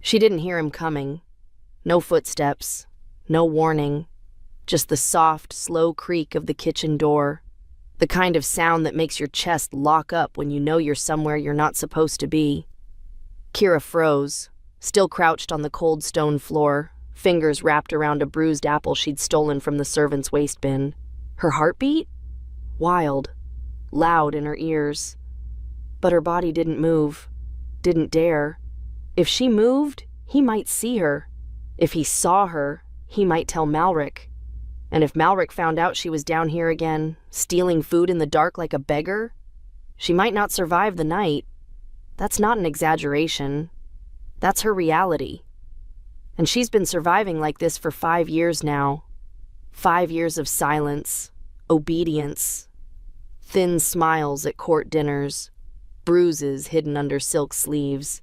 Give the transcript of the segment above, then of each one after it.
She didn't hear him coming. No footsteps, no warning, just the soft, slow creak of the kitchen door, the kind of sound that makes your chest lock up when you know you're somewhere you're not supposed to be. Kira froze, still crouched on the cold stone floor, fingers wrapped around a bruised apple she'd stolen from the servant's waste bin. Her heartbeat? Wild, loud in her ears. But her body didn't move, didn't dare. If she moved, he might see her. If he saw her, he might tell Malric. And if Malric found out she was down here again, stealing food in the dark like a beggar, she might not survive the night. That's not an exaggeration. That's her reality. And she's been surviving like this for 5 years now. 5 years of silence, obedience, thin smiles at court dinners, bruises hidden under silk sleeves.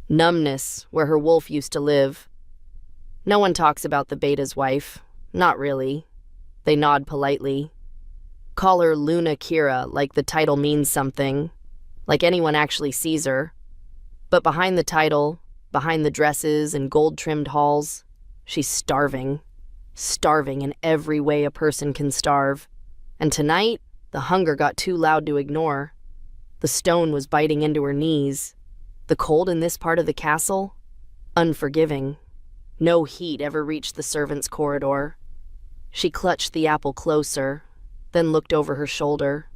Numbness where her wolf used to live. No one talks about the beta's wife. Not really. They nod politely. Call her Luna Kira like the title means something, like anyone actually sees her. But behind the title, behind the dresses and gold-trimmed halls, she's starving. Starving in every way a person can starve. And tonight, the hunger got too loud to ignore. The stone was biting into her knees. The cold in this part of the castle? Unforgiving. No heat ever reached the servants' corridor. She clutched the apple closer, then looked over her shoulder.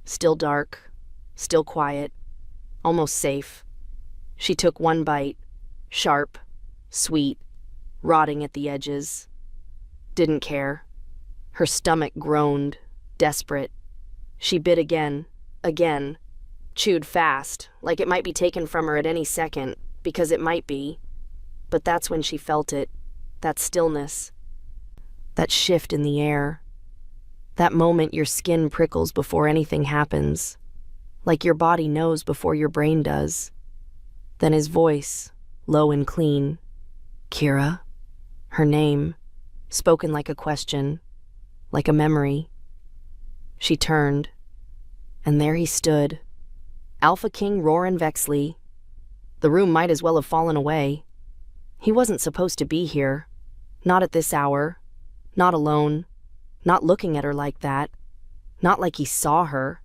Still dark, still quiet, almost safe. She took one bite, sharp, sweet, rotting at the edges. Didn't care. Her stomach groaned, desperate. She bit again, chewed fast, like it might be taken from her at any second, because it might be. But that's when she felt it, that stillness, that shift in the air. That moment your skin prickles before anything happens, like your body knows before your brain does. Then his voice, low and clean. Kira? Her name, spoken like a question, like a memory. She turned, and there he stood, Alpha King Roran Vexley. The room might as well have fallen away. He wasn't supposed to be here, not at this hour, not alone, not looking at her like that, not like he saw her.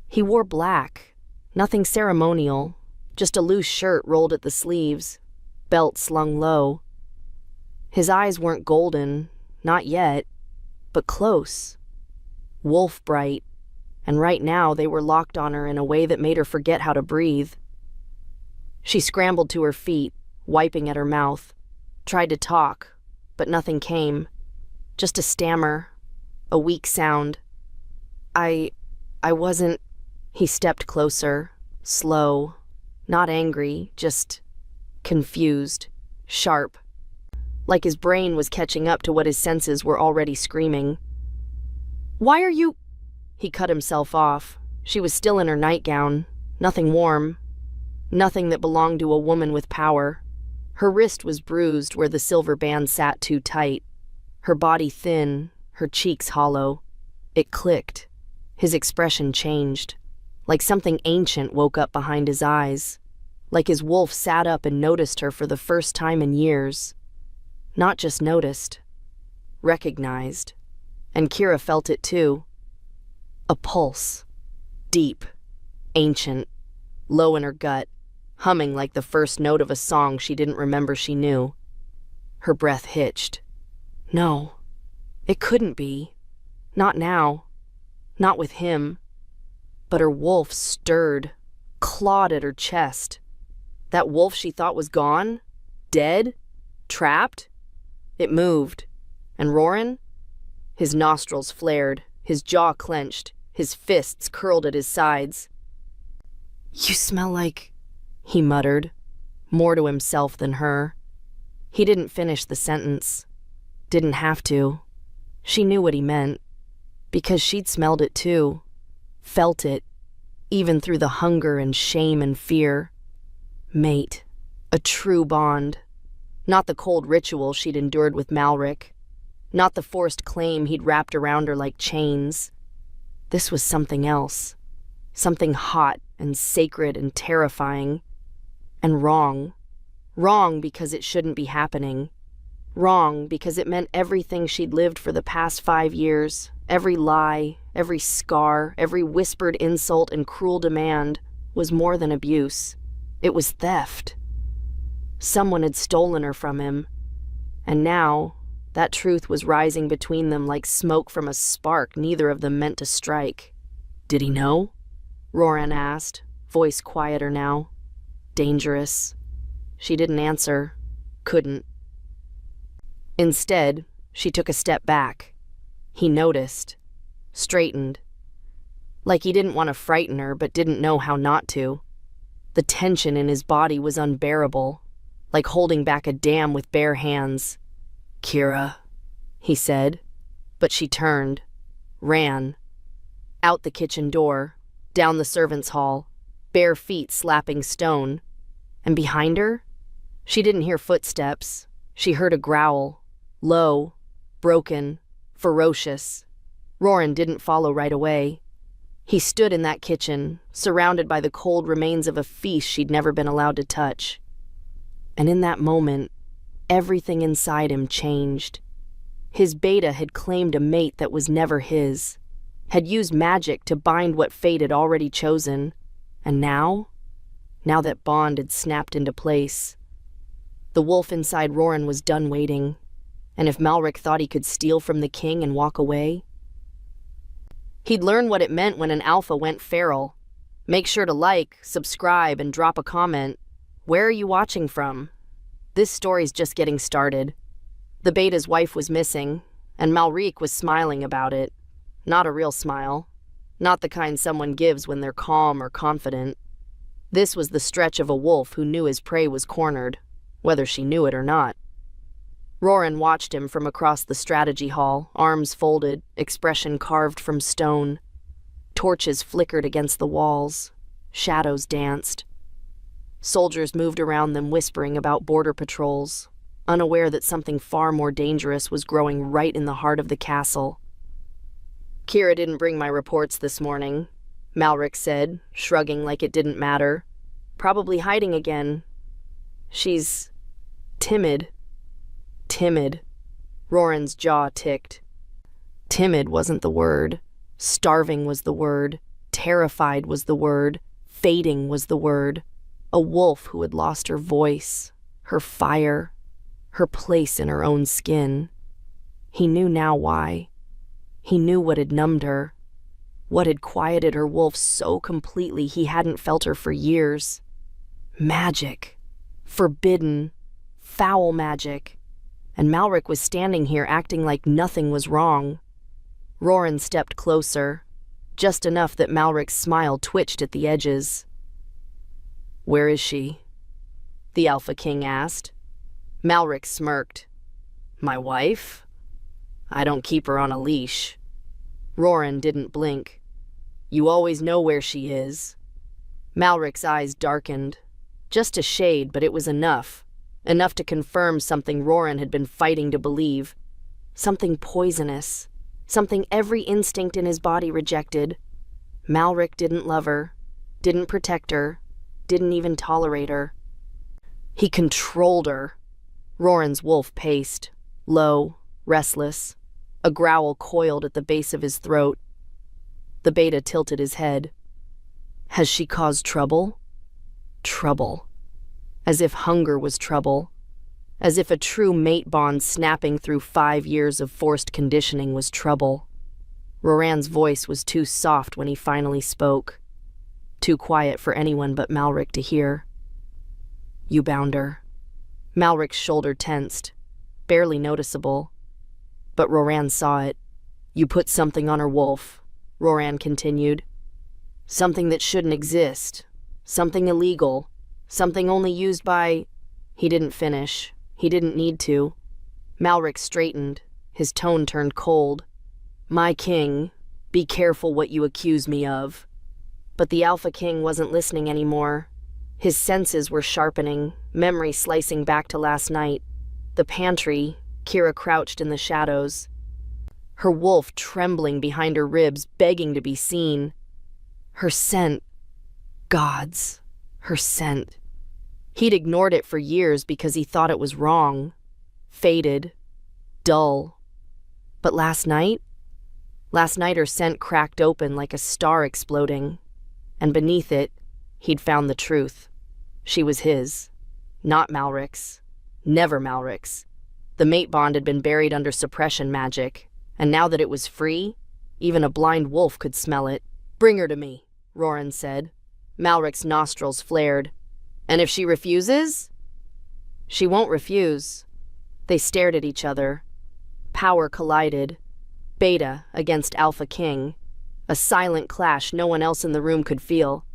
He wore black, nothing ceremonial, just a loose shirt rolled at the sleeves, belt slung low. His eyes weren't golden, not yet, but close, wolf bright, and right now they were locked on her in a way that made her forget how to breathe. She scrambled to her feet, wiping at her mouth, tried to talk, but nothing came. Just a stammer, a weak sound. I wasn't... He stepped closer, slow, not angry, just confused, sharp, like his brain was catching up to what his senses were already screaming. Why are you... He cut himself off. She was still in her nightgown, nothing warm, nothing that belonged to a woman with power. Her wrist was bruised where the silver band sat too tight, her body thin, her cheeks hollow. It clicked. His expression changed, like something ancient woke up behind his eyes, like his wolf sat up and noticed her for the first time in years. Not just noticed, recognized. And Kira felt it too. A pulse, deep, ancient, low in her gut, humming like the first note of a song she didn't remember she knew. Her breath hitched. No, it couldn't be. Not now. Not with him. But her wolf stirred, clawed at her chest. That wolf she thought was gone, dead, trapped. It moved. And Roran? His nostrils flared, his jaw clenched, his fists curled at his sides. You smell like... he muttered, more to himself than her. He didn't finish the sentence. Didn't have to. She knew what he meant, because she'd smelled it too, felt it, even through the hunger and shame and fear. Mate, a true bond. Not the cold ritual she'd endured with Malric, not the forced claim he'd wrapped around her like chains. This was something else, something hot and sacred and terrifying, and wrong, Wrong because it shouldn't be happening. Wrong because it meant everything she'd lived for the past 5 years, every lie, every scar, every whispered insult and cruel demand was more than abuse. It was theft. Someone had stolen her from him, and now that truth was rising between them like smoke from a spark neither of them meant to strike. Did he know? Roran asked, voice quieter now. Dangerous. She didn't answer. Couldn't. Instead, she took a step back. He noticed. Straightened. Like he didn't want to frighten her, but didn't know how not to. The tension in his body was unbearable, like holding back a dam with bare hands. "Kira," he said, but she turned, ran. Out the kitchen door, down the servants' hall, bare feet slapping stone. And behind her? She didn't hear footsteps. She heard a growl, low, broken, ferocious. Roran didn't follow right away. He stood in that kitchen, surrounded by the cold remains of a feast she'd never been allowed to touch. And in that moment, everything inside him changed. His beta had claimed a mate that was never his, had used magic to bind what fate had already chosen, and now that bond had snapped into place, the wolf inside Roran was done waiting, and if Malric thought he could steal from the king and walk away, he'd learn what it meant when an alpha went feral. Make sure to like, subscribe, and drop a comment. Where are you watching from? This story's just getting started. The beta's wife was missing, and Malric was smiling about it. Not a real smile. Not the kind someone gives when they're calm or confident. This was the stretch of a wolf who knew his prey was cornered, whether she knew it or not. Roran watched him from across the strategy hall, arms folded, expression carved from stone. Torches flickered against the walls. Shadows danced. Soldiers moved around them whispering about border patrols, unaware that something far more dangerous was growing right in the heart of the castle. "Kira didn't bring my reports this morning," Malric said, shrugging like it didn't matter. "Probably hiding again. She's timid." Timid. Roran's jaw ticked. Timid wasn't the word. Starving was the word. Terrified was the word. Fading was the word. A wolf who had lost her voice, her fire, her place in her own skin. He knew now why. He knew what had numbed her, what had quieted her wolf so completely he hadn't felt her for years. Magic. Forbidden. Foul magic. And Malric was standing here acting like nothing was wrong. Roran stepped closer, just enough that Malric's smile twitched at the edges. "Where is she?" the Alpha King asked. Malric smirked. "My wife? I don't keep her on a leash." Roran didn't blink. "You always know where she is." Malric's eyes darkened. Just a shade, but it was enough. Enough to confirm something Roran had been fighting to believe. Something poisonous. Something every instinct in his body rejected. Malric didn't love her, didn't protect her, didn't even tolerate her. He controlled her. Roran's wolf paced, low, restless. A growl coiled at the base of his throat. The beta tilted his head. "Has she caused trouble?" Trouble. As if hunger was trouble. As if a true mate bond snapping through 5 years of forced conditioning was trouble. Roran's voice was too soft when he finally spoke. Too quiet for anyone but Malric to hear. "You bound her." Malric's shoulder tensed, barely noticeable. But Roran saw it. "You put something on her wolf," Roran continued. "Something that shouldn't exist. Something illegal. Something only used by—" He didn't finish. He didn't need to. Malric straightened. His tone turned cold. "My king, be careful what you accuse me of." But the Alpha King wasn't listening anymore. His senses were sharpening, memory slicing back to last night. The pantry, Kira crouched in the shadows. Her wolf trembling behind her ribs, begging to be seen. Her scent. Gods. Her scent. He'd ignored it for years because he thought it was wrong, faded, dull. But last night her scent cracked open like a star exploding, and beneath it, he'd found the truth. She was his, not Malric's, never Malric's. The mate bond had been buried under suppression magic, and now that it was free, even a blind wolf could smell it. "Bring her to me," Roran said. Malric's nostrils flared. "And if she refuses?" "She won't refuse." They stared at each other. Power collided. Beta against Alpha King. A silent clash no one else in the room could feel.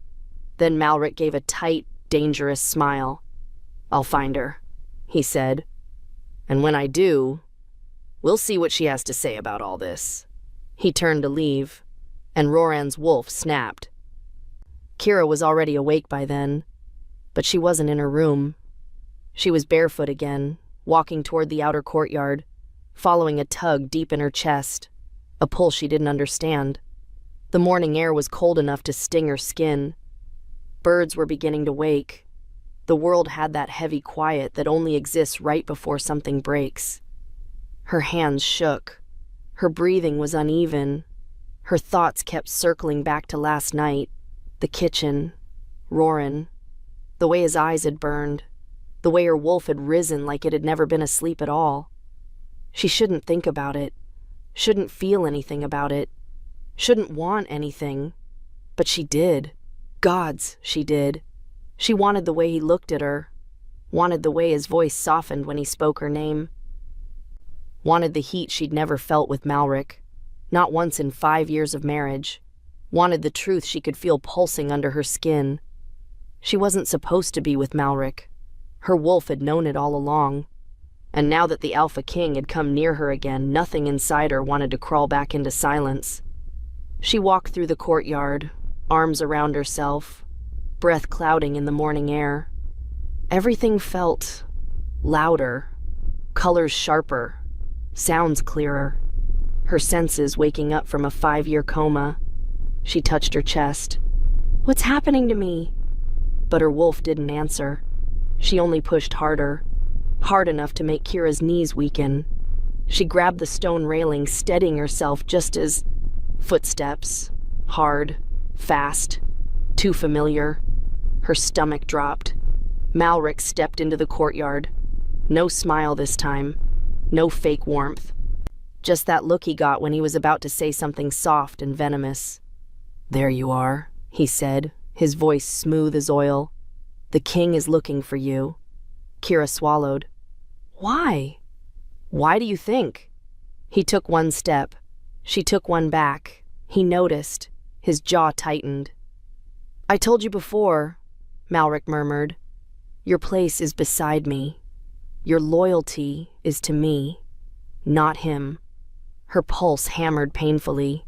Then Malric gave a tight, dangerous smile. "I'll find her," he said. "And when I do, we'll see what she has to say about all this." He turned to leave, and Roran's wolf snapped. Kira was already awake by then, but she wasn't in her room. She was barefoot again, walking toward the outer courtyard, following a tug deep in her chest, a pull she didn't understand. The morning air was cold enough to sting her skin. Birds were beginning to wake. The world had that heavy quiet that only exists right before something breaks. Her hands shook. Her breathing was uneven. Her thoughts kept circling back to last night, the kitchen, Roran, the way his eyes had burned, the way her wolf had risen like it had never been asleep at all. She shouldn't think about it, shouldn't feel anything about it, shouldn't want anything, but she did. Gods, she did. She wanted the way he looked at her, wanted the way his voice softened when he spoke her name, wanted the heat she'd never felt with Malric, not once in 5 years of marriage, wanted the truth she could feel pulsing under her skin. She wasn't supposed to be with Malric. Her wolf had known it all along, and now that the Alpha King had come near her again, nothing inside her wanted to crawl back into silence. She walked through the courtyard, arms around herself, breath clouding in the morning air. Everything felt louder, colors sharper, sounds clearer. Her senses waking up from a 5-year coma. She touched her chest. "What's happening to me?" But her wolf didn't answer. She only pushed harder, hard enough to make Kira's knees weaken. She grabbed the stone railing, steadying herself just as footsteps, hard, fast, too familiar. Her stomach dropped. Malric stepped into the courtyard. No smile this time. No fake warmth. Just that look he got when he was about to say something soft and venomous. "There you are," he said, his voice smooth as oil. "The king is looking for you." Kira swallowed. "Why? Why do you think?" He took one step. She took one back. He noticed. His jaw tightened. "I told you before," Malric murmured. "Your place is beside me. Your loyalty is to me, not him." Her pulse hammered painfully.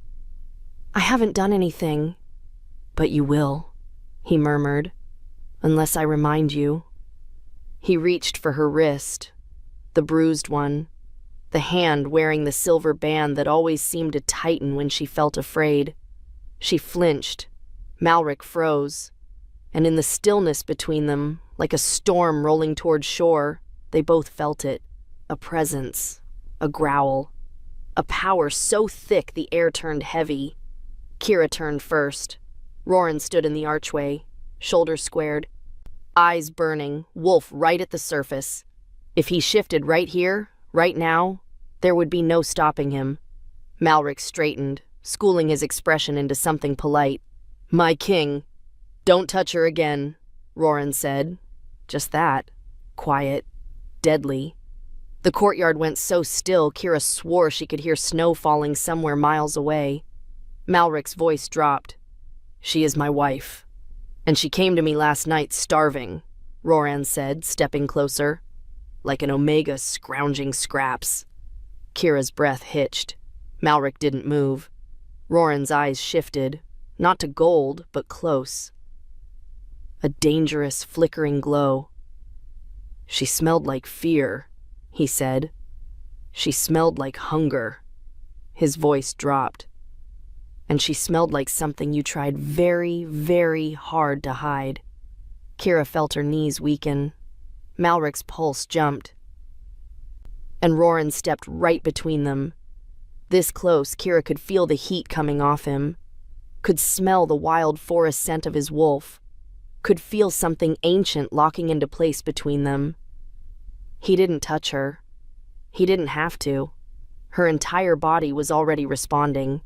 "I haven't done anything." "But you will," he murmured, "unless I remind you." He reached for her wrist, the bruised one, the hand wearing the silver band that always seemed to tighten when she felt afraid. She flinched. Malric froze. And in the stillness between them, like a storm rolling toward shore, they both felt it. A presence, a growl, a power so thick the air turned heavy. Kira turned first. Roran stood in the archway, shoulders squared, eyes burning, wolf right at the surface. If he shifted right here, right now, there would be no stopping him. Malric straightened, schooling his expression into something polite. "My king. Don't touch her again," Roran said. Just that. Quiet. Deadly. The courtyard went so still, Kira swore she could hear snow falling somewhere miles away. Malric's voice dropped. "She is my wife. And she came to me last night starving," Roran said, stepping closer. "Like an omega scrounging scraps." Kira's breath hitched. Malric didn't move. Roran's eyes shifted, not to gold, but close. A dangerous, flickering glow. "She smelled like fear," he said. "She smelled like hunger." His voice dropped. "And she smelled like something you tried very, very hard to hide." Kira felt her knees weaken. Malric's pulse jumped. And Roran stepped right between them. This close, Kira could feel the heat coming off him, could smell the wild forest scent of his wolf, could feel something ancient locking into place between them. He didn't touch her. He didn't have to. Her entire body was already responding.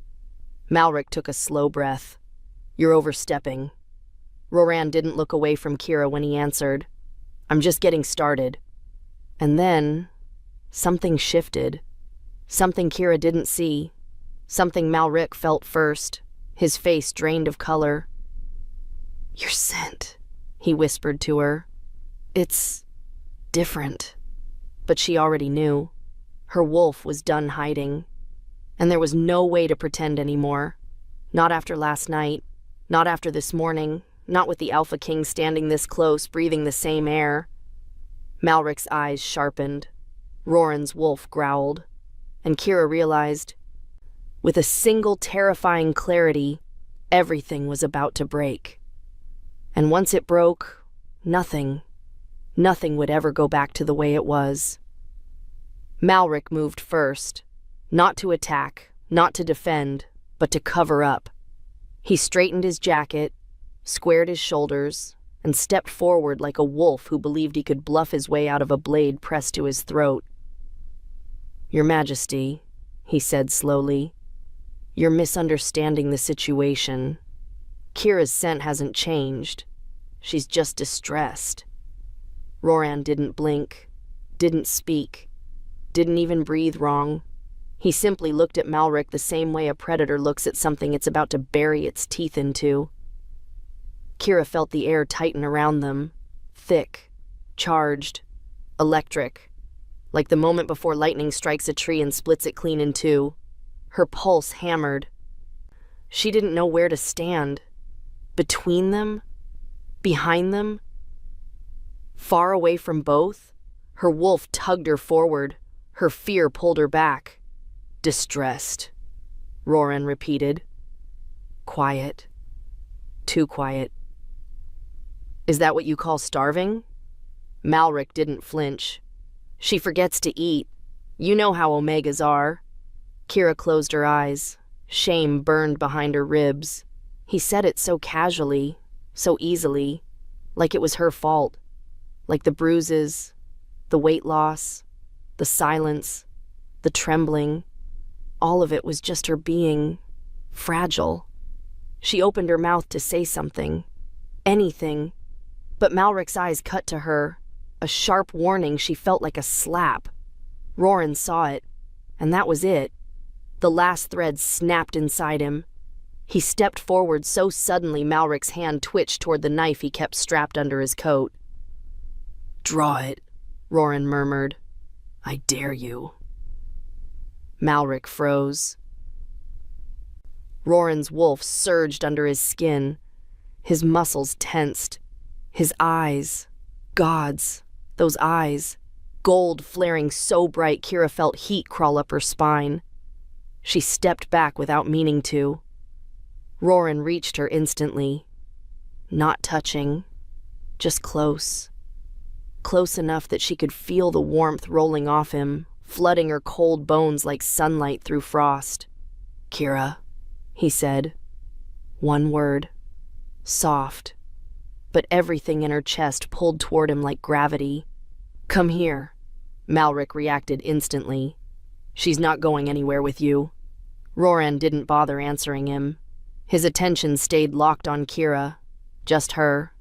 Malric took a slow breath. "You're overstepping." Roran didn't look away from Kira when he answered. "I'm just getting started." And then, something shifted. Something Kira didn't see. Something Malric felt first, his face drained of color. "Your scent," he whispered to her. "It's different." But she already knew. Her wolf was done hiding. And there was no way to pretend anymore. Not after last night. Not after this morning. Not with the Alpha King standing this close, breathing the same air. Malric's eyes sharpened. Roran's wolf growled. And Kira realized, with a single terrifying clarity, everything was about to break. And once it broke, nothing would ever go back to the way it was. Malric moved first, not to attack, not to defend, but to cover up. He straightened his jacket, squared his shoulders, and stepped forward like a wolf who believed he could bluff his way out of a blade pressed to his throat. "Your Majesty," he said slowly, "you're misunderstanding the situation. Kira's scent hasn't changed. She's just distressed." Roran didn't blink, didn't speak, didn't even breathe wrong. He simply looked at Malric the same way a predator looks at something it's about to bury its teeth into. Kira felt the air tighten around them, thick, charged, electric, like the moment before lightning strikes a tree and splits it clean in two. Her pulse hammered. She didn't know where to stand. Between them? Behind them? Far away from both? Her wolf tugged her forward. Her fear pulled her back. "Distressed," Roran repeated. "Quiet. Too quiet." "Is that what you call starving?" Malric didn't flinch. "She forgets to eat. You know how Omegas are." Kira closed her eyes. Shame burned behind her ribs. He said it so casually, so easily, like it was her fault. Like the bruises, the weight loss, the silence, the trembling. All of it was just her being fragile. She opened her mouth to say something. Anything. But Malric's eyes cut to her. A sharp warning she felt like a slap. Roran saw it, and that was it. The last thread snapped inside him. He stepped forward so suddenly Malric's hand twitched toward the knife he kept strapped under his coat. "Draw it," Roran murmured. "I dare you." Malric froze. Roran's wolf surged under his skin. His muscles tensed. His eyes, gods, those eyes, gold flaring so bright Kira felt heat crawl up her spine. She stepped back without meaning to. Roran reached her instantly. Not touching, just close. Close enough that she could feel the warmth rolling off him, flooding her cold bones like sunlight through frost. "Kira," he said. One word. Soft. But everything in her chest pulled toward him like gravity. "Come here." Malric reacted instantly. "She's not going anywhere with you." Roran didn't bother answering him. His attention stayed locked on Kira. Just her.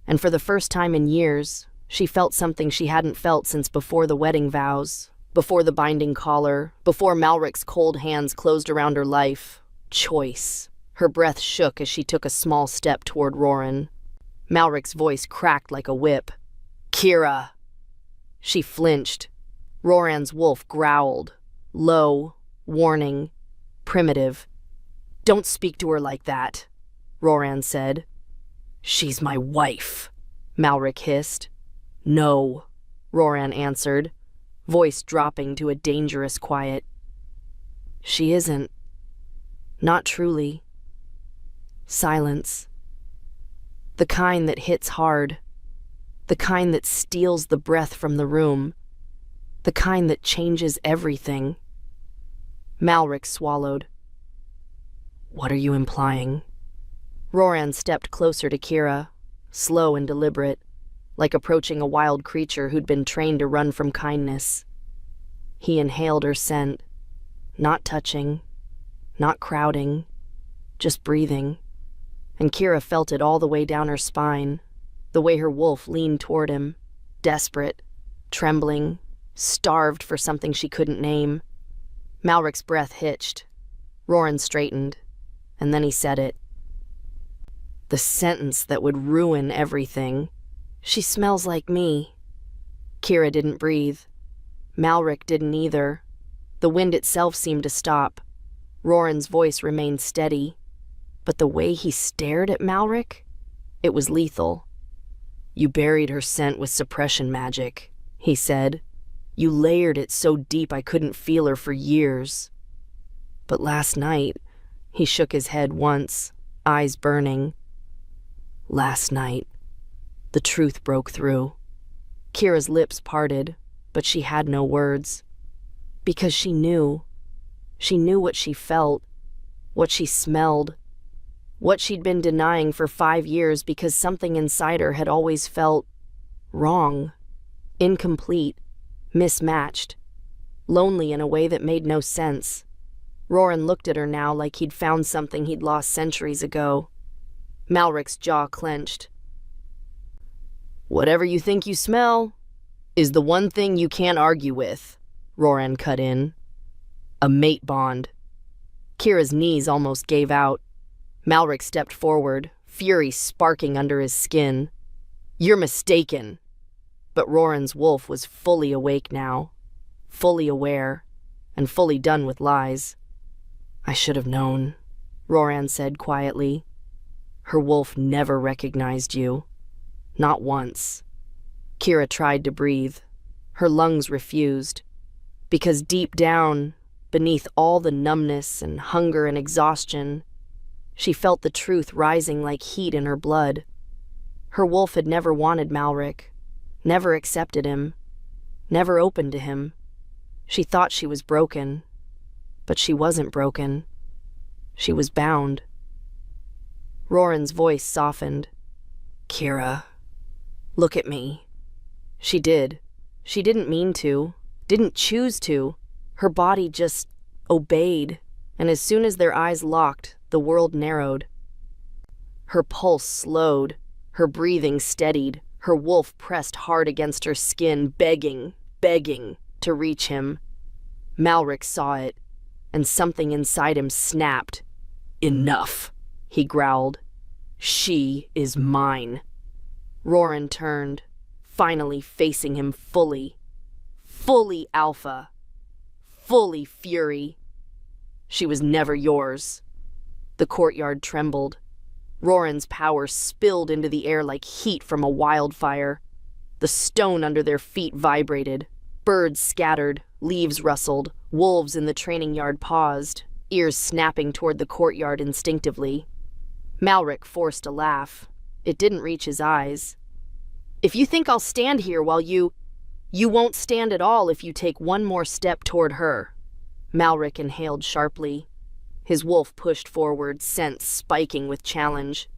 And for the first time in years, she felt something she hadn't felt since before the wedding vows, before the binding collar, before Malric's cold hands closed around her life. Choice. Her breath shook as she took a small step toward Roran. Malric's voice cracked like a whip. "Kira!" She flinched. Roran's wolf growled. Low, warning, primitive. "Don't speak to her like that," Roran said. "She's my wife," Malric hissed. "No," Roran answered, voice dropping to a dangerous quiet. "She isn't. Not truly." Silence. The kind that hits hard, The kind that steals the breath from the room. The kind that changes everything. Malric swallowed. What are you implying? Roran stepped closer to Kira, slow and deliberate, like approaching a wild creature who'd been trained to run from kindness. He inhaled her scent, not touching, not crowding, just breathing. And Kira felt it all the way down her spine, the way her wolf leaned toward him, desperate, trembling, starved for something she couldn't name. Malric's breath hitched. Roran straightened, and then he said it. The sentence that would ruin everything. She smells like me. Kira didn't breathe. Malric didn't either. The wind itself seemed to stop. Roran's voice remained steady. But the way he stared at Malric, it was lethal. You buried her scent with suppression magic, he said. You layered it so deep I couldn't feel her for years. But last night, he shook his head once, eyes burning. Last night, the truth broke through. Kira's lips parted, but she had no words. Because she knew. She knew what she felt, what she smelled, what she'd been denying for 5 years because something inside her had always felt wrong, incomplete, mismatched, lonely in a way that made no sense. Roran looked at her now like he'd found something he'd lost centuries ago. Malric's jaw clenched. Whatever you think you smell is the one thing you can't argue with, Roran cut in. A mate bond. Kira's knees almost gave out. Malric stepped forward, fury sparking under his skin. You're mistaken. But Roran's wolf was fully awake now, fully aware, and fully done with lies. I should have known, Roran said quietly. Her wolf never recognized you. Not once. Kira tried to breathe. Her lungs refused. Because deep down, beneath all the numbness and hunger and exhaustion, she felt the truth rising like heat in her blood. Her wolf had never wanted Malric, never accepted him, never opened to him. She thought she was broken, but she wasn't broken. She was bound. Roran's voice softened. Kira, look at me. She did. She didn't mean to, didn't choose to. Her body just obeyed, and as soon as their eyes locked, the world narrowed. Her pulse slowed, her breathing steadied, her wolf pressed hard against her skin, begging to reach him. Malric saw it, and something inside him snapped. Enough, he growled. She is mine. Roran turned, finally facing him fully. Fully alpha. Fully fury. She was never yours. The courtyard trembled. Roran's power spilled into the air like heat from a wildfire. The stone under their feet vibrated. Birds scattered, leaves rustled, wolves in the training yard paused, ears snapping toward the courtyard instinctively. Malric forced a laugh. It didn't reach his eyes. If you think I'll stand here while you won't stand at all if you take one more step toward her. Malric inhaled sharply. His wolf pushed forward, scent spiking with challenge.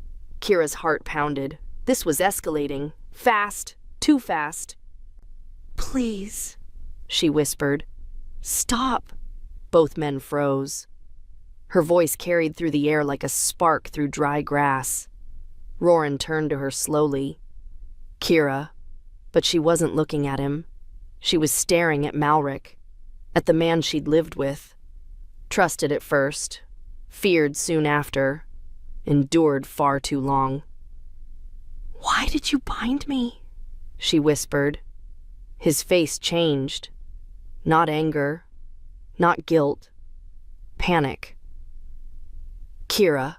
Kira's heart pounded. This was escalating. Fast. Too fast. Please, she whispered. Stop. Both men froze. Her voice carried through the air like a spark through dry grass. Roran turned to her slowly. Kira. But she wasn't looking at him. She was staring at Malric, at the man she'd lived with. Trusted at first, feared soon after, endured far too long. Why did you bind me? She whispered. His face changed. Not anger, not guilt, panic. Kira,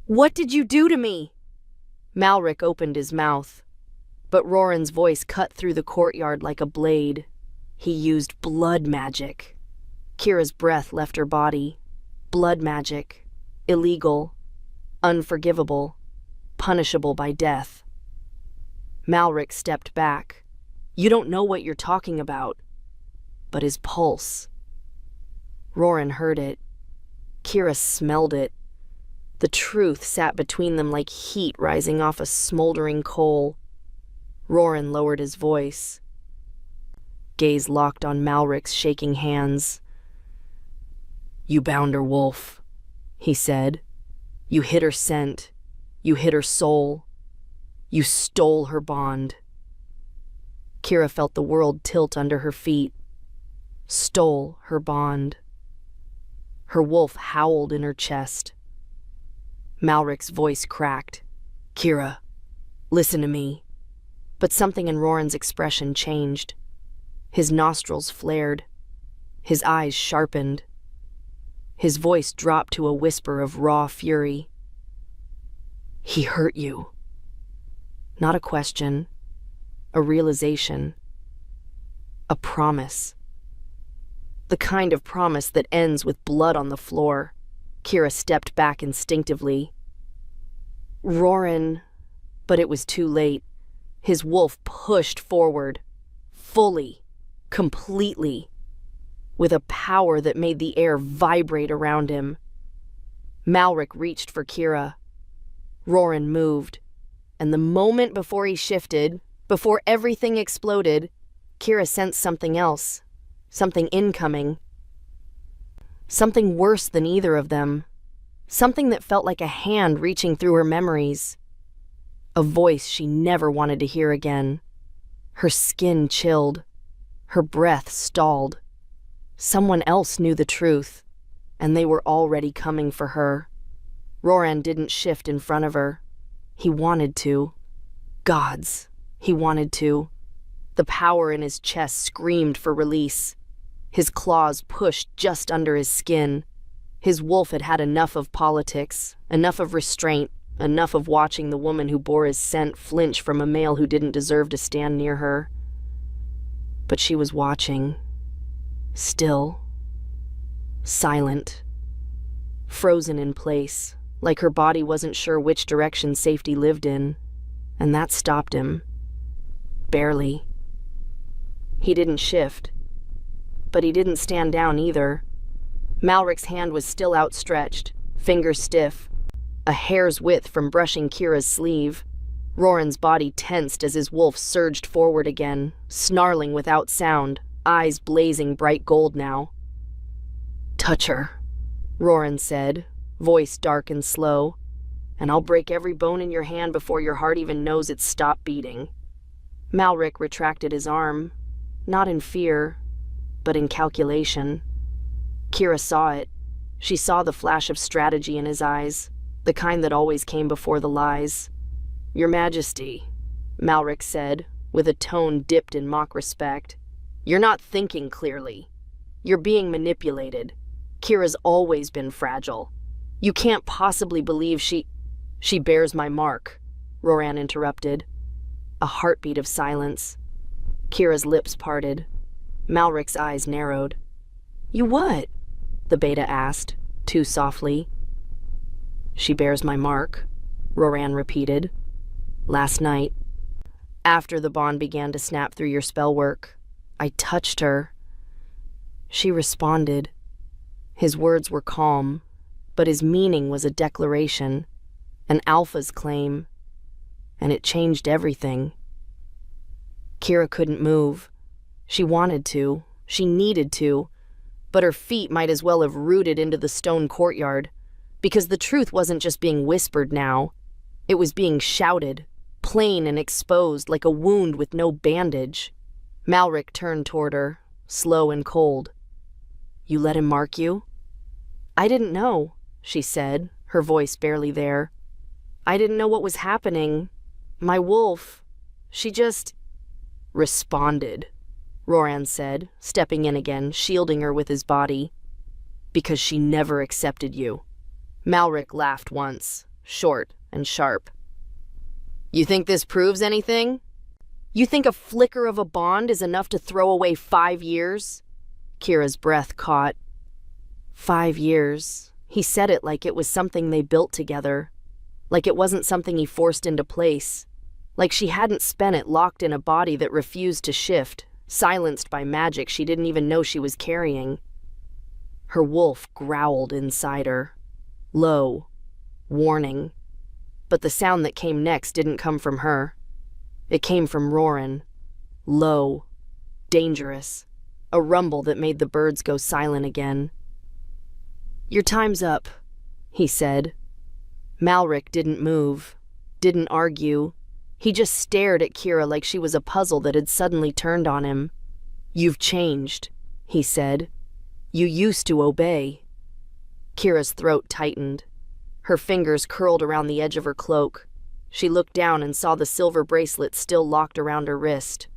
what did you do to me? Malric opened his mouth, but Roran's voice cut through the courtyard like a blade. He used blood magic. Kira's breath left her body. Blood magic. Illegal. Unforgivable. Punishable by death. Malric stepped back. You don't know what you're talking about. But his pulse. Roran heard it. Kira smelled it. The truth sat between them like heat rising off a smoldering coal. Roran lowered his voice. Gaze locked on Malric's shaking hands. You bound her, Wolf, he said. You hid her scent. You hid her soul. You stole her bond. Kira felt the world tilt under her feet. Stole her bond. Her wolf howled in her chest. Malric's voice cracked. Kira, listen to me. But something in Roran's expression changed. His nostrils flared. His eyes sharpened. His voice dropped to a whisper of raw fury. He hurt you. Not a question. A realization. A promise. The kind of promise that ends with blood on the floor. Kira stepped back instinctively. Roran, but it was too late. His wolf pushed forward, fully, completely, with a power that made the air vibrate around him. Malric reached for Kira. Roran moved, and the moment before he shifted, before everything exploded, Kira sensed something else, something incoming. Something worse than either of them. Something that felt like a hand reaching through her memories. A voice she never wanted to hear again. Her skin chilled. Her breath stalled. Someone else knew the truth, and they were already coming for her. Roran didn't shift in front of her. He wanted to. Gods, he wanted to. The power in his chest screamed for release. His claws pushed just under his skin. His wolf had had enough of politics, enough of restraint, enough of watching the woman who bore his scent flinch from a male who didn't deserve to stand near her. But she was watching. Still. Silent. Frozen in place, like her body wasn't sure which direction safety lived in. And that stopped him. Barely. He didn't shift. But he didn't stand down either. Malric's hand was still outstretched, fingers stiff, a hair's width from brushing Kira's sleeve. Roran's body tensed as his wolf surged forward again, snarling without sound, eyes blazing bright gold now. Touch her, Roran said, voice dark and slow, and I'll break every bone in your hand before your heart even knows it's stopped beating. Malric retracted his arm, not in fear, but in calculation. Kira saw it. She saw the flash of strategy in his eyes, the kind that always came before the lies. Your Majesty, Malric said, with a tone dipped in mock respect. You're not thinking clearly. You're being manipulated. Kira's always been fragile. You can't possibly believe She bears my mark, Roran interrupted. A heartbeat of silence. Kira's lips parted. Malric's eyes narrowed. You what? The beta asked, too softly. She bears my mark, Roran repeated. Last night, after the bond began to snap through your spell work, I touched her. She responded. His words were calm, but his meaning was a declaration, an alpha's claim, and it changed everything. Kira couldn't move. She wanted to, she needed to, but her feet might as well have rooted into the stone courtyard, because the truth wasn't just being whispered now. It was being shouted, plain and exposed like a wound with no bandage. Malric turned toward her, slow and cold. You let him mark you? I didn't know, she said, her voice barely there. I didn't know what was happening. My wolf, she just responded, Roran said, stepping in again, shielding her with his body. Because she never accepted you. Malric laughed once, short and sharp. You think this proves anything? You think a flicker of a bond is enough to throw away 5 years? Kira's breath caught. 5 years. He said it like it was something they built together, like it wasn't something he forced into place. like she hadn't spent it locked in a body that refused to shift, silenced by magic she didn't even know she was carrying. Her wolf growled inside her, low, warning. But the sound that came next didn't come from her. It came from Roran, low, dangerous, a rumble that made the birds go silent again. "Your time's up," he said. Malric didn't move, didn't argue. He just stared at Kira like she was a puzzle that had suddenly turned on him. "You've changed," he said. "You used to obey." Kira's throat tightened. Her fingers curled around the edge of her cloak. She looked down and saw the silver bracelet still locked around her wrist.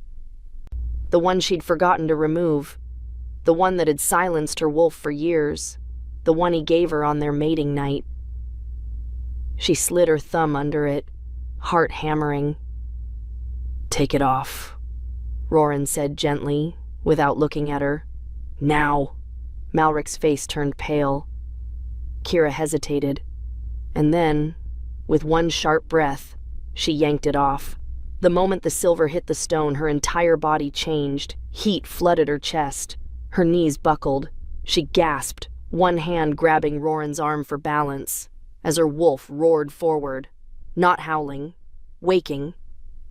The one she'd forgotten to remove. The one that had silenced her wolf for years. The one he gave her on their mating night. She slid her thumb under it, heart hammering. "Take it off," Roran said gently, without looking at her. "Now." Malric's face turned pale. Kira hesitated, and then, with one sharp breath, she yanked it off. The moment the silver hit the stone, her entire body changed. Heat flooded her chest. Her knees buckled. She gasped, one hand grabbing Roran's arm for balance, as her wolf roared forward, not howling, waking.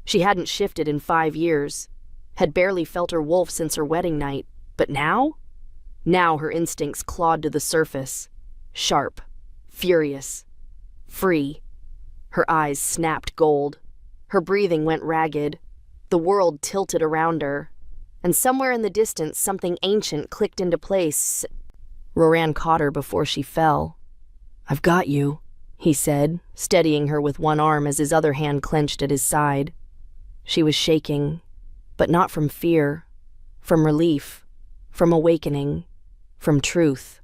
She hadn't shifted in 5 years, had barely felt her wolf since her wedding night, but now? Now her instincts clawed to the surface, sharp, furious, free. Her eyes snapped gold. Her breathing went ragged. The world tilted around her, and somewhere in the distance something ancient clicked into place. Roran caught her before she fell. "I've got you," he said, steadying her with one arm as his other hand clenched at his side. She was shaking, but not from fear, from relief, from awakening, from truth.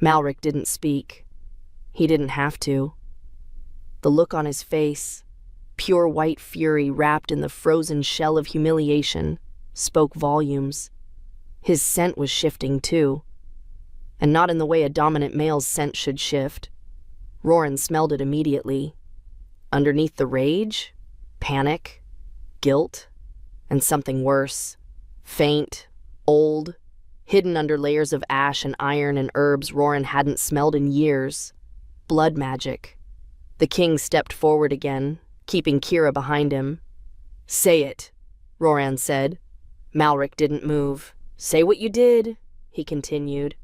Malric didn't speak. He didn't have to. The look on his face, pure white fury wrapped in the frozen shell of humiliation, spoke volumes. His scent was shifting too, and not in the way a dominant male's scent should shift. Roran smelled it immediately. Underneath the rage, panic, guilt, and something worse. Faint, old, hidden under layers of ash and iron and herbs Roran hadn't smelled in years. Blood magic. The king stepped forward again, keeping Kira behind him. "Say it," Roran said. Malric didn't move. "Say what you did," he continued.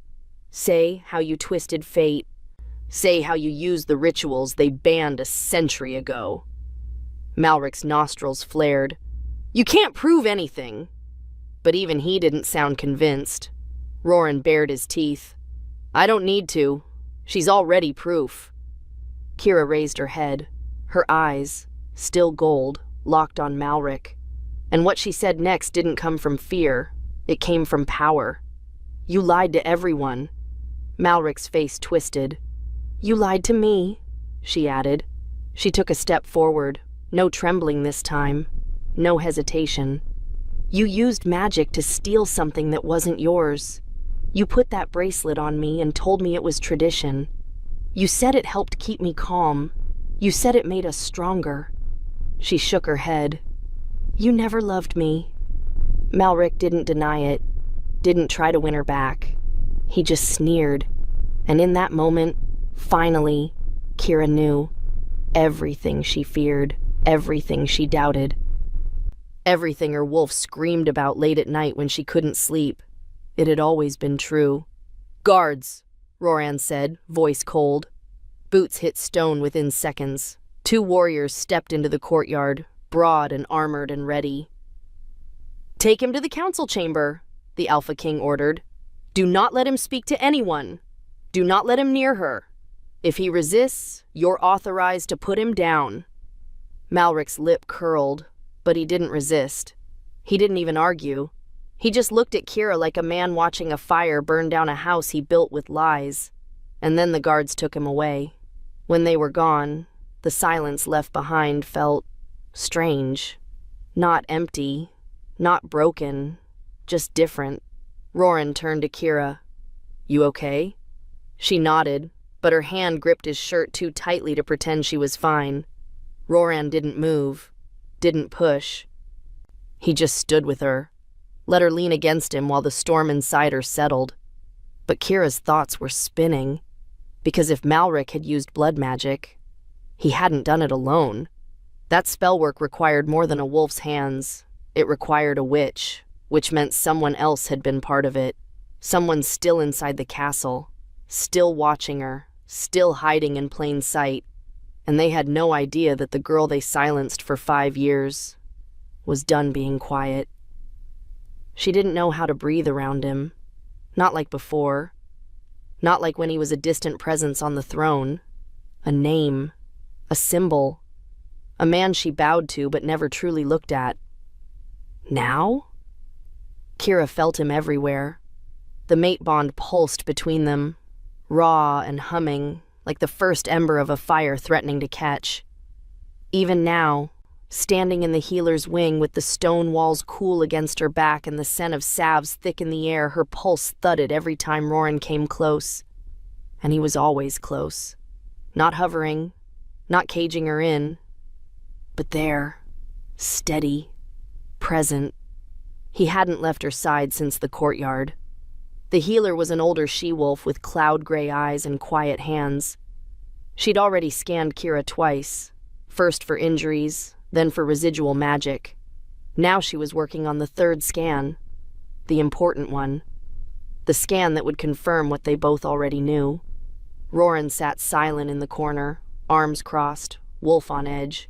"Say how you twisted fate. Say how you used the rituals they banned a century ago." Malric's nostrils flared. "You can't prove anything." But even he didn't sound convinced. Roran bared his teeth. "I don't need to. She's already proof." Kira raised her head, her eyes, still gold, locked on Malric. And what she said next didn't come from fear. It came from power. "You lied to everyone." Malric's face twisted. "You lied to me," she added. She took a step forward, no trembling this time, no hesitation. "You used magic to steal something that wasn't yours. You put that bracelet on me and told me it was tradition. You said it helped keep me calm. You said it made us stronger." She shook her head. "You never loved me." Malric didn't deny it, didn't try to win her back. He just sneered. And in that moment, finally, Kira knew. Everything she feared, everything she doubted. Everything her wolf screamed about late at night when she couldn't sleep. It had always been true. "Guards," Roran said, voice cold. Boots hit stone within seconds. 2 warriors stepped into the courtyard, broad and armored and ready. "Take him to the council chamber," the Alpha King ordered. "Do not let him speak to anyone. Do not let him near her. If he resists, you're authorized to put him down." Malric's lip curled, but he didn't resist. He didn't even argue. He just looked at Kira like a man watching a fire burn down a house he built with lies. And then the guards took him away. When they were gone, the silence left behind felt strange. Not empty, not broken, just different. Roran turned to Kira. "You okay?" She nodded, but her hand gripped his shirt too tightly to pretend she was fine. Roran didn't move. didn't push. He just stood with her, let her lean against him while the storm inside her settled. But Kira's thoughts were spinning, because if Malric had used blood magic, he hadn't done it alone. That spell work required more than a wolf's hands. It required a witch, which meant someone else had been part of it. Someone still inside the castle, still watching her, still hiding in plain sight. And they had no idea that the girl they silenced for 5 years was done being quiet. She didn't know how to breathe around him. Not like before. Not like when he was a distant presence on the throne. A name. A symbol. A man she bowed to but never truly looked at. Now? Kira felt him everywhere. The mate bond pulsed between them, raw and humming, like the first ember of a fire threatening to catch. Even now, standing in the healer's wing with the stone walls cool against her back and the scent of salves thick in the air, her pulse thudded every time Roran came close. And he was always close. Not hovering, not caging her in, but there, steady, present. He hadn't left her side since the courtyard. The healer was an older she-wolf with cloud-gray eyes and quiet hands. She'd already scanned Kira twice, first for injuries, then for residual magic. Now she was working on the third scan, the important one, the scan that would confirm what they both already knew. Roran sat silent in the corner, arms crossed, wolf on edge.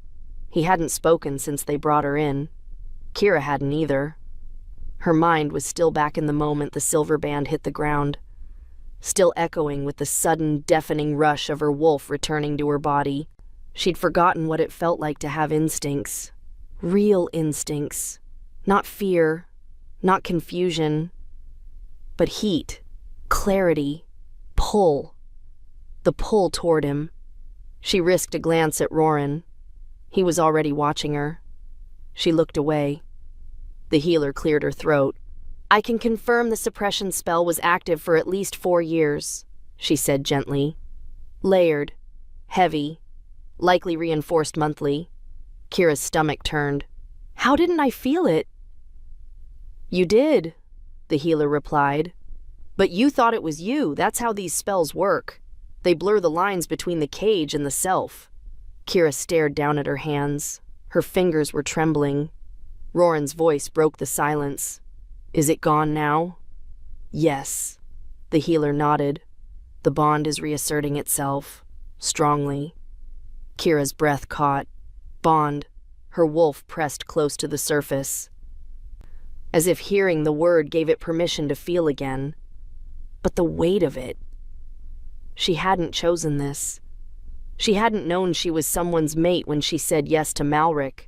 He hadn't spoken since they brought her in. Kira hadn't either. Her mind was still back in the moment the silver band hit the ground, still echoing with the sudden, deafening rush of her wolf returning to her body. She'd forgotten what it felt like to have instincts. Real instincts. Not fear, not confusion, but heat, clarity, pull. The pull toward him. She risked a glance at Roran. He was already watching her. She looked away. The healer cleared her throat. "I can confirm the suppression spell was active for at least 4 years," she said gently. Layered, heavy, likely reinforced monthly. Kira's stomach turned. "How didn't I feel it?" "You did," the healer replied. "But you thought it was you. That's how these spells work. They blur the lines between the cage and the self." Kira stared down at her hands. Her fingers were trembling. Roran's voice broke the silence. "Is it gone now?" "Yes." The healer nodded. "The bond is reasserting itself, strongly." Kira's breath caught. Bond. Her wolf pressed close to the surface, as if hearing the word gave it permission to feel again. But the weight of it. She hadn't chosen this. She hadn't known she was someone's mate when she said yes to Malric.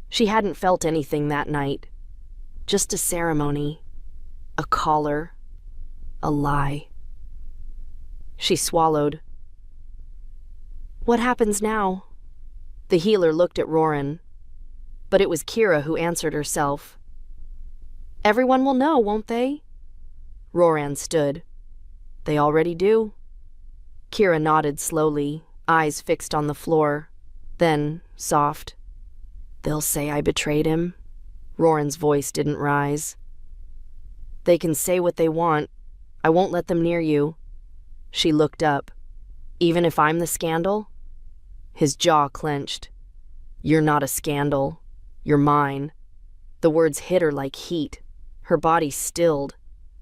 She hadn't felt anything that night. Just a ceremony. A collar. A lie. She swallowed. "What happens now?" The healer looked at Roran, but it was Kira who answered herself. "Everyone will know, won't they?" Roran stood. "They already do." Kira nodded slowly, eyes fixed on the floor. Then, soft, "They'll say I betrayed him." Roran's voice didn't rise. "They can say what they want. I won't let them near you." She looked up. "Even if I'm the scandal?" His jaw clenched. "You're not a scandal. You're mine." The words hit her like heat. Her body stilled.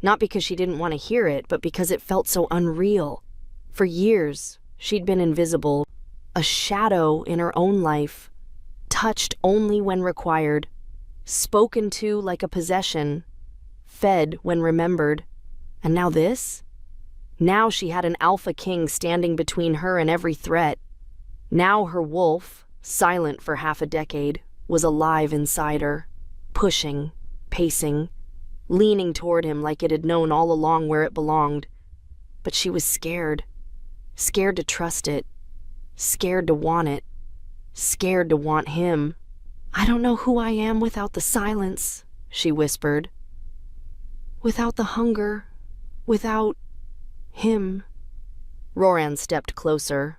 Not because she didn't want to hear it, but because it felt so unreal. For years, she'd been invisible, a shadow in her own life, touched only when required, spoken to like a possession, fed when remembered. And now this? Now she had an alpha king standing between her and every threat. Now her wolf, silent for half a decade, was alive inside her, pushing, pacing, leaning toward him like it had known all along where it belonged. But she was scared. Scared to trust it. Scared to want it. Scared to want him. "I don't know who I am without the silence," she whispered. "Without the hunger. Without him." Roran stepped closer.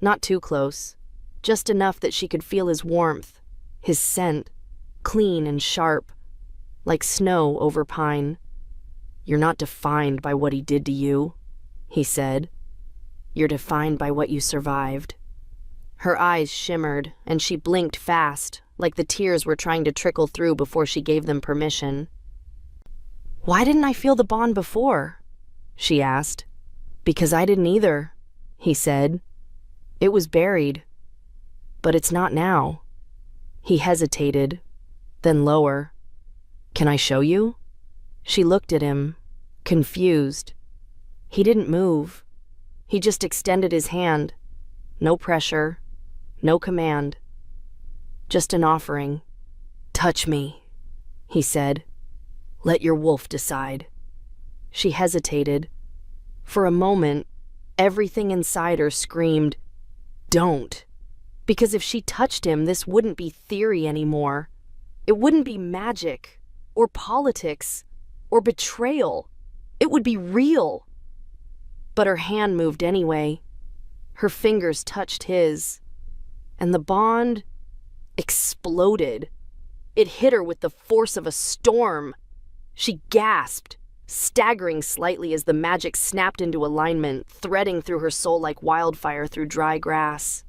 Not too close. Just enough that she could feel his warmth, his scent, clean and sharp, like snow over pine. "You're not defined by what he did to you," he said. "You're defined by what you survived." Her eyes shimmered, and she blinked fast, like the tears were trying to trickle through before she gave them permission. "Why didn't I feel the bond before?" she asked. "Because I didn't either," he said. "It was buried. But it's not now." He hesitated, then lower. "Can I show you?" She looked at him, confused. He didn't move. He just extended his hand. No pressure, no command. Just an offering. "Touch me," he said. "Let your wolf decide." She hesitated. For a moment, everything inside her screamed, "Don't." Because if she touched him, this wouldn't be theory anymore. It wouldn't be magic, or politics, or betrayal. It would be real. But her hand moved anyway. Her fingers touched his, and the bond exploded. It hit her with the force of a storm. She gasped, staggering slightly as the magic snapped into alignment, threading through her soul like wildfire through dry grass.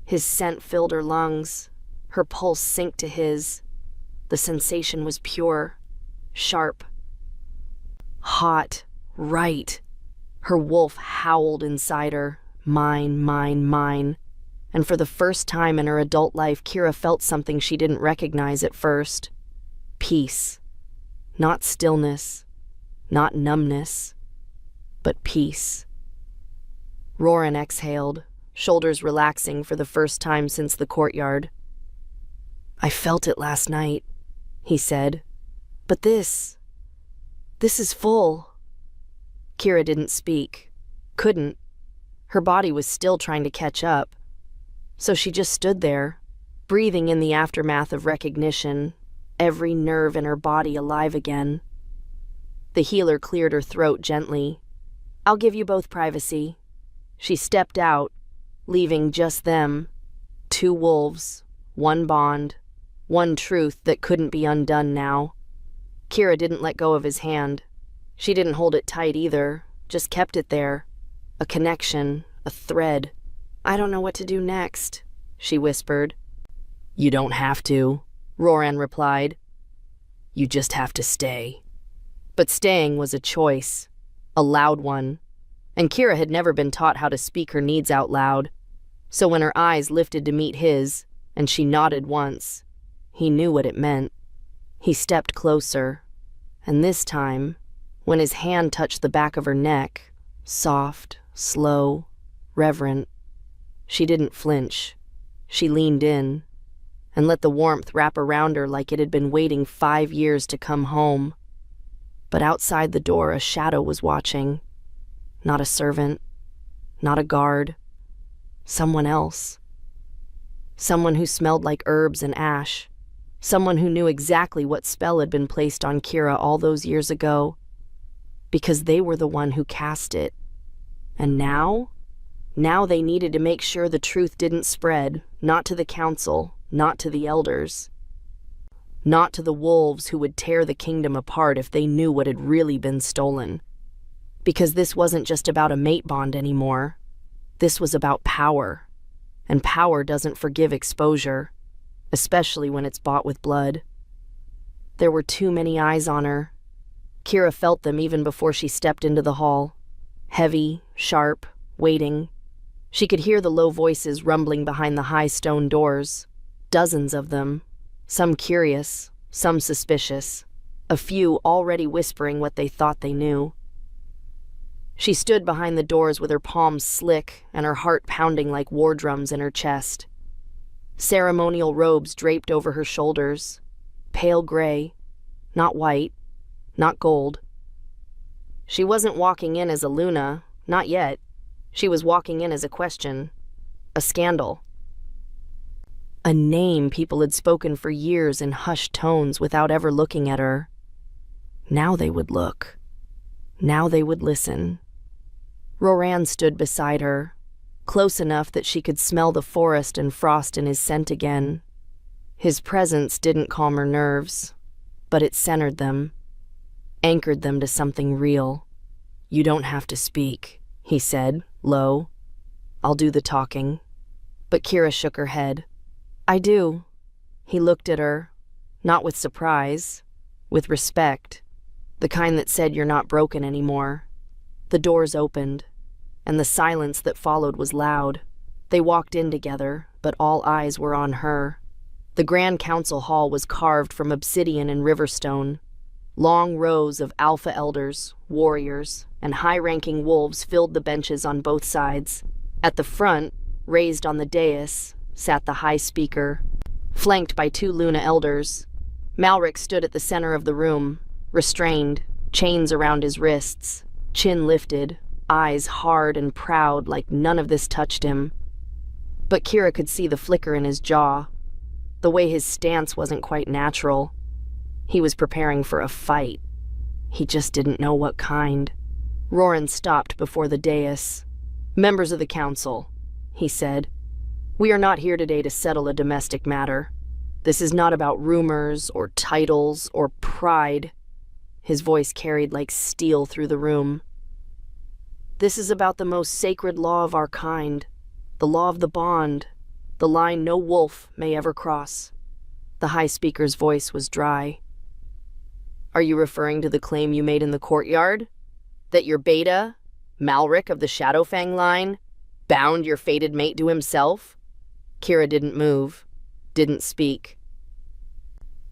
His scent filled her lungs, her pulse synced to his. The sensation was pure, sharp, hot, right. Her wolf howled inside her, mine, mine, mine. And for the first time in her adult life, Kira felt something she didn't recognize at first. Peace. Not stillness, not numbness, but peace. Roran exhaled, shoulders relaxing for the first time since the courtyard. "I felt it last night," he said. "But this is full." Kira didn't speak. Couldn't. Her body was still trying to catch up. So she just stood there, breathing in the aftermath of recognition, every nerve in her body alive again. The healer cleared her throat gently. "I'll give you both privacy." She stepped out, leaving just them. 2 wolves, 1 bond, 1 truth that couldn't be undone now. Kira didn't let go of his hand. She didn't hold it tight either, just kept it there. A connection, a thread. "I don't know what to do next," she whispered. "You don't have to," Roran replied. "You just have to stay." But staying was a choice, a loud one, and Kira had never been taught how to speak her needs out loud. So when her eyes lifted to meet his, and she nodded once, he knew what it meant. He stepped closer, and this time, when his hand touched the back of her neck, soft, slow, reverent, she didn't flinch. She leaned in and let the warmth wrap around her like it had been waiting 5 years to come home. But outside the door, a shadow was watching. Not a servant, not a guard. Someone else. Someone who smelled like herbs and ash. Someone who knew exactly what spell had been placed on Kira all those years ago. Because they were the one who cast it. And now they needed to make sure the truth didn't spread, not to the council, not to the elders. Not to the wolves who would tear the kingdom apart if they knew what had really been stolen. Because this wasn't just about a mate bond anymore. This was about power. And power doesn't forgive exposure, especially when it's bought with blood. There were too many eyes on her. Kira felt them even before she stepped into the hall. Heavy, sharp, waiting. She could hear the low voices rumbling behind the high stone doors. Dozens of them. Some curious, some suspicious. A few already whispering what they thought they knew. She stood behind the doors with her palms slick and her heart pounding like war drums in her chest. Ceremonial robes draped over her shoulders. Pale gray. Not white. Not gold. She wasn't walking in as a Luna, not yet. She was walking in as a question. A scandal. A name people had spoken for years in hushed tones without ever looking at her. Now they would look. Now they would listen. Roran stood beside her, close enough that she could smell the forest and frost in his scent again. His presence didn't calm her nerves, but it centered them, anchored them to something real. "You don't have to speak," he said, low. "I'll do the talking." But Kira shook her head. "I do." He looked at her, not with surprise, with respect, the kind that said you're not broken anymore. The doors opened, and the silence that followed was loud. They walked in together, but all eyes were on her. The Grand Council Hall was carved from obsidian and riverstone. Long rows of alpha elders, warriors, and high-ranking wolves filled the benches on both sides. At the front, raised on the dais, sat the High Speaker, flanked by 2 Luna elders. Malric stood at the center of the room, restrained, chains around his wrists, chin lifted, eyes hard and proud like none of this touched him. But Kira could see the flicker in his jaw, the way his stance wasn't quite natural. He was preparing for a fight. He just didn't know what kind. Roran stopped before the dais. "Members of the council," he said, "we are not here today to settle a domestic matter. This is not about rumors or titles or pride." His voice carried like steel through the room. "This is about the most sacred law of our kind, the law of the bond, the line no wolf may ever cross." The High Speaker's voice was dry. "Are you referring to the claim you made in the courtyard? That your beta, Malric of the Shadowfang line, bound your fated mate to himself?" Kira didn't move, didn't speak.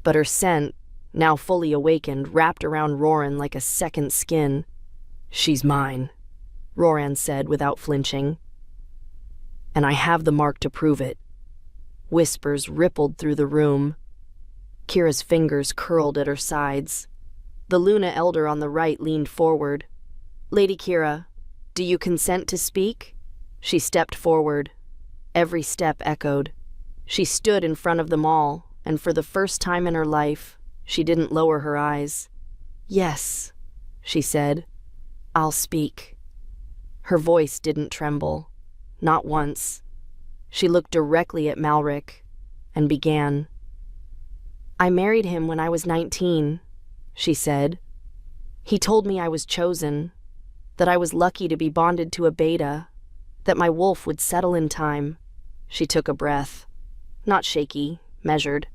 But her scent, now fully awakened, wrapped around Roran like a second skin. "She's mine," Roran said without flinching. "And I have the mark to prove it." Whispers rippled through the room. Kira's fingers curled at her sides. The Luna elder on the right leaned forward. "Lady Kira, do you consent to speak?" She stepped forward. Every step echoed. She stood in front of them all, and for the first time in her life, she didn't lower her eyes. "Yes," she said. "I'll speak." Her voice didn't tremble, not once. She looked directly at Malric and began. "I married him when I was 19, she said. "He told me I was chosen, that I was lucky to be bonded to a beta, that my wolf would settle in time." She took a breath. Not shaky, measured.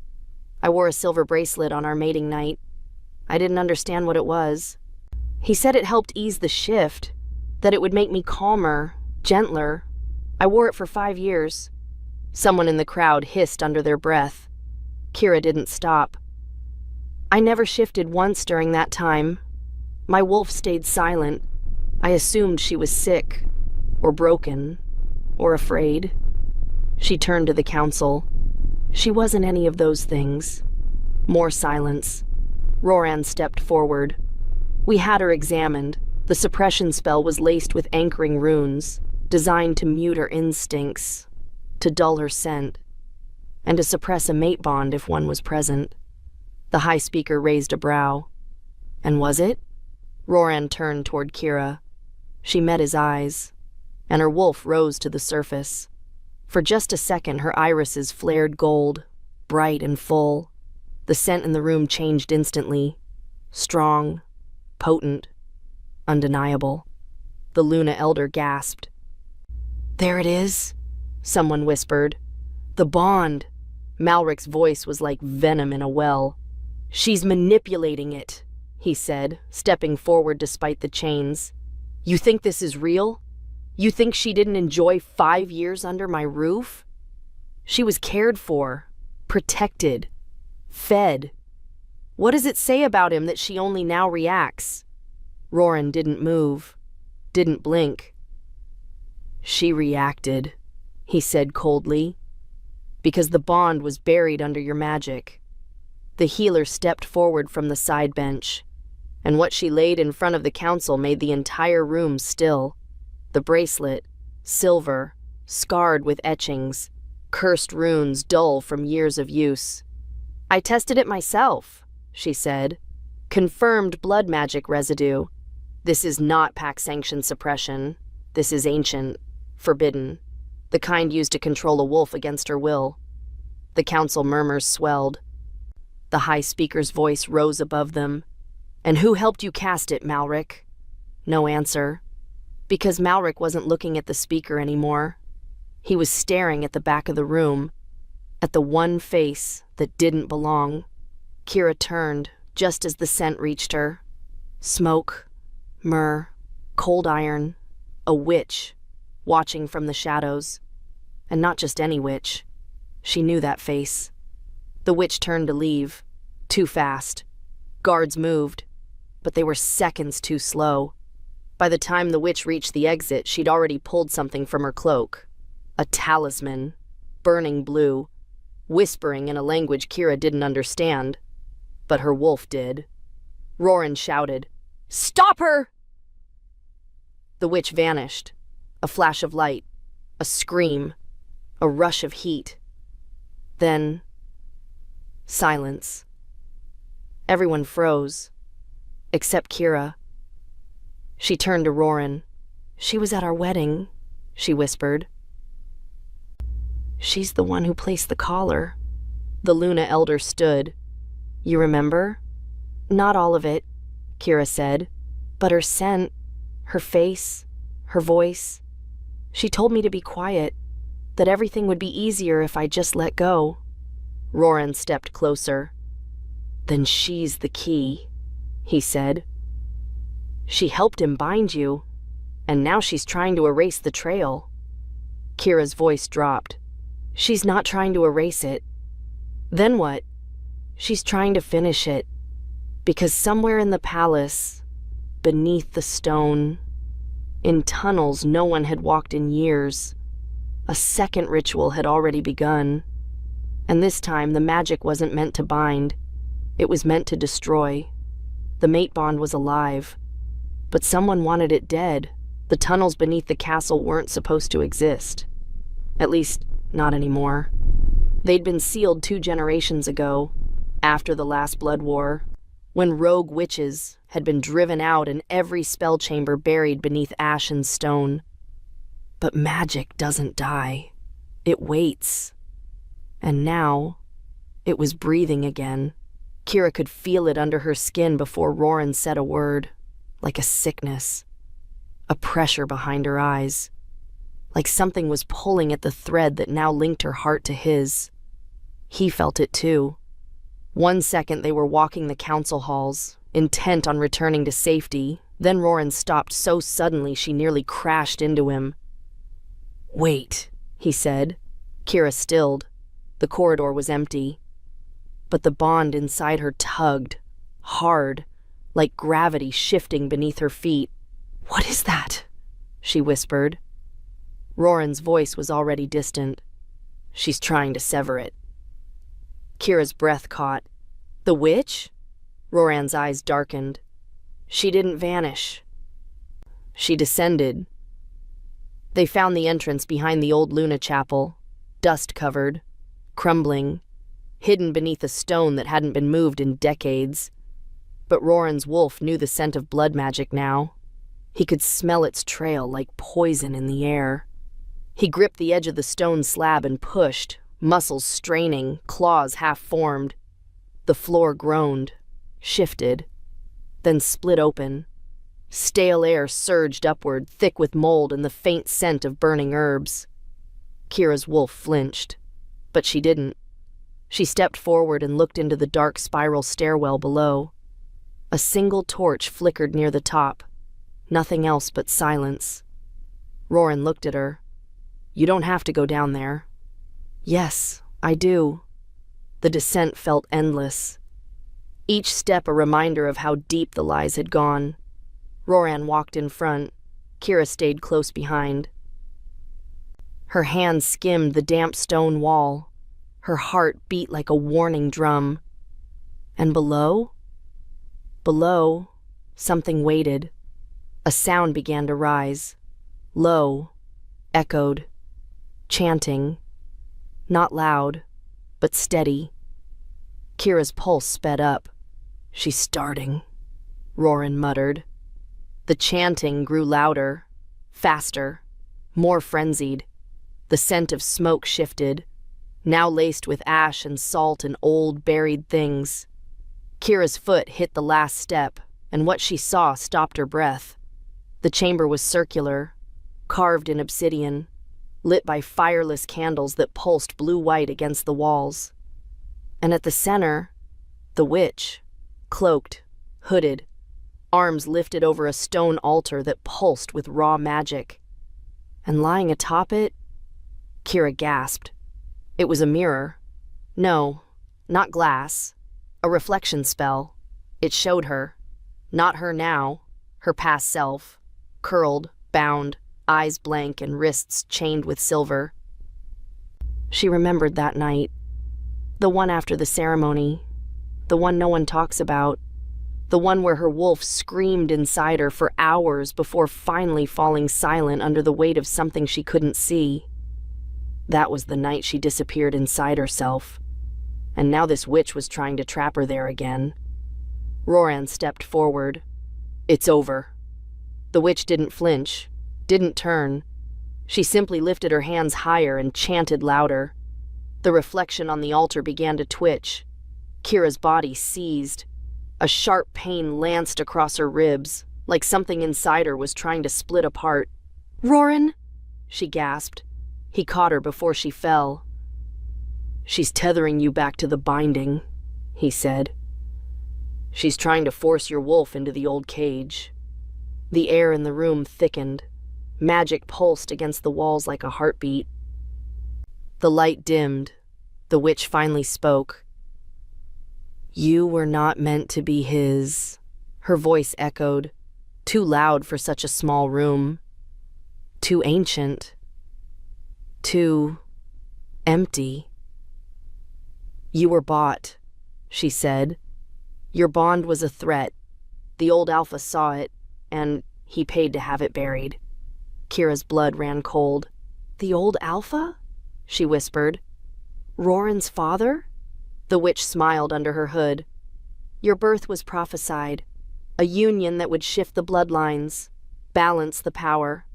"I wore a silver bracelet on our mating night. I didn't understand what it was. He said it helped ease the shift, that it would make me calmer, gentler. I wore it for 5 years. Someone in the crowd hissed under their breath. Kira didn't stop. "I never shifted once during that time. My wolf stayed silent. I assumed she was sick, or broken, or afraid." She turned to the council. "She wasn't any of those things." More silence. Roran stepped forward. "We had her examined. The suppression spell was laced with anchoring runes, designed to mute her instincts, to dull her scent, and to suppress a mate bond if one was present." The High Speaker raised a brow. "And was it?" Roran turned toward Kira. She met his eyes, and her wolf rose to the surface. For just a second, her irises flared gold, bright and full. The scent in the room changed instantly. Strong, potent, undeniable. The Luna elder gasped. "There it is," someone whispered. "The bond." Malric's voice was like venom in a well. "She's manipulating it," he said, stepping forward despite the chains. "You think this is real? You think she didn't enjoy 5 years under my roof? She was cared for, protected, fed. What does it say about him that she only now reacts?" Roran didn't move, didn't blink. "She reacted," he said coldly, "because the bond was buried under your magic." The healer stepped forward from the side bench, and what she laid in front of the council made the entire room still. The bracelet, silver, scarred with etchings, cursed runes dull from years of use. "I tested it myself," she said. "Confirmed blood magic residue. This is not pack-sanctioned suppression. This is ancient, forbidden, the kind used to control a wolf against her will." The council murmurs swelled. The high speaker's voice rose above them. "And who helped you cast it, Malric?" No answer. Because Malric wasn't looking at the speaker anymore. He was staring at the back of the room, at the one face that didn't belong. Kira turned just as the scent reached her. Smoke, myrrh, cold iron, a witch, watching from the shadows. And not just any witch. She knew that face. The witch turned to leave. Too fast. Guards moved, but they were seconds too slow. By the time the witch reached the exit, she'd already pulled something from her cloak. A talisman, burning blue, whispering in a language Kira didn't understand. But her wolf did. Roran shouted, "Stop her!" The witch vanished. A flash of light, a scream, a rush of heat. Then, silence. Everyone froze, except Kira. She turned to Roran. "She was at our wedding," she whispered. "She's the one who placed the collar." The Luna elder stood. "You remember?" "Not all of it," Kira said, "but her scent, her face, her voice. She told me to be quiet, that everything would be easier if I just let go." Roran stepped closer. "Then she's the key," he said. "She helped him bind you, and now she's trying to erase the trail." Kira's voice dropped. "She's not trying to erase it." "Then what?" "She's trying to finish it. Because somewhere in the palace, beneath the stone, in tunnels no one had walked in years, a second ritual had already begun. And this time the magic wasn't meant to bind. It was meant to destroy. The mate bond was alive. But someone wanted it dead. The tunnels beneath the castle weren't supposed to exist. At least, not anymore. They'd been sealed 2 generations ago, after the last blood war, when rogue witches had been driven out and every spell chamber buried beneath ash and stone. But magic doesn't die. It waits. And now, it was breathing again. Kira could feel it under her skin before Roran said a word, like a sickness. A pressure behind her eyes. Like something was pulling at the thread that now linked her heart to his. He felt it too. One second they were walking the council halls, intent on returning to safety. Then Roran stopped so suddenly she nearly crashed into him. "Wait," he said. Kira stilled. The corridor was empty. But the bond inside her tugged, hard, like gravity shifting beneath her feet. "What is that?" she whispered. Roran's voice was already distant. "She's trying to sever it." Kira's breath caught. "The witch?" Roran's eyes darkened. "She didn't vanish. She descended." They found the entrance behind the old Luna chapel, dust-covered, crumbling, hidden beneath a stone that hadn't been moved in decades. But Roran's wolf knew the scent of blood magic now. He could smell its trail like poison in the air. He gripped the edge of the stone slab and pushed, muscles straining, claws half-formed. The floor groaned, shifted, then split open. Stale air surged upward, thick with mold and the faint scent of burning herbs. Kira's wolf flinched, but she didn't. She stepped forward and looked into the dark spiral stairwell below. A single torch flickered near the top, nothing else but silence. Roran looked at her. "You don't have to go down there." "Yes, I do." The descent felt endless. Each step a reminder of how deep the lies had gone. Roran walked in front. Kira stayed close behind. Her hand skimmed the damp stone wall. Her heart beat like a warning drum. And below? Below, something waited. A sound began to rise. Low, echoed, chanting. Not loud, but steady. Kira's pulse sped up. "She's starting," Roran muttered. The chanting grew louder, faster, more frenzied. The scent of smoke shifted. now laced with ash and salt and old buried things. Kira's foot hit the last step, and what she saw stopped her breath. The chamber was circular, carved in obsidian, lit by fireless candles that pulsed blue-white against the walls. And at the center, the witch, cloaked, hooded, arms lifted over a stone altar that pulsed with raw magic. And lying atop it, Kira gasped. It was a mirror. No, not glass. A reflection spell. It showed her. Not her now, her past self, curled, bound, eyes blank and wrists chained with silver. She remembered that night. The one after the ceremony. The one no one talks about. The one where her wolf screamed inside her for hours before finally falling silent under the weight of something she couldn't see. That was the night she disappeared inside herself. And now this witch was trying to trap her there again. Roran stepped forward. It's over. The witch didn't flinch, didn't turn. She simply lifted her hands higher and chanted louder. The reflection on the altar began to twitch. Kira's body seized. A sharp pain lanced across her ribs, like something inside her was trying to split apart. "Roran!" she gasped. He caught her before she fell. "She's tethering you back to the binding," he said. "She's trying to force your wolf into the old cage." The air in the room thickened. Magic pulsed against the walls like a heartbeat. The light dimmed. The witch finally spoke. "You were not meant to be his," her voice echoed, too loud for such a small room, too ancient, too empty. "You were bought," she said. "Your bond was a threat. The old Alpha saw it, and he paid to have it buried." Kira's blood ran cold. "The old Alpha?" she whispered. "Roran's father?" The witch smiled under her hood. "Your birth was prophesied, a union that would shift the bloodlines, balance the power."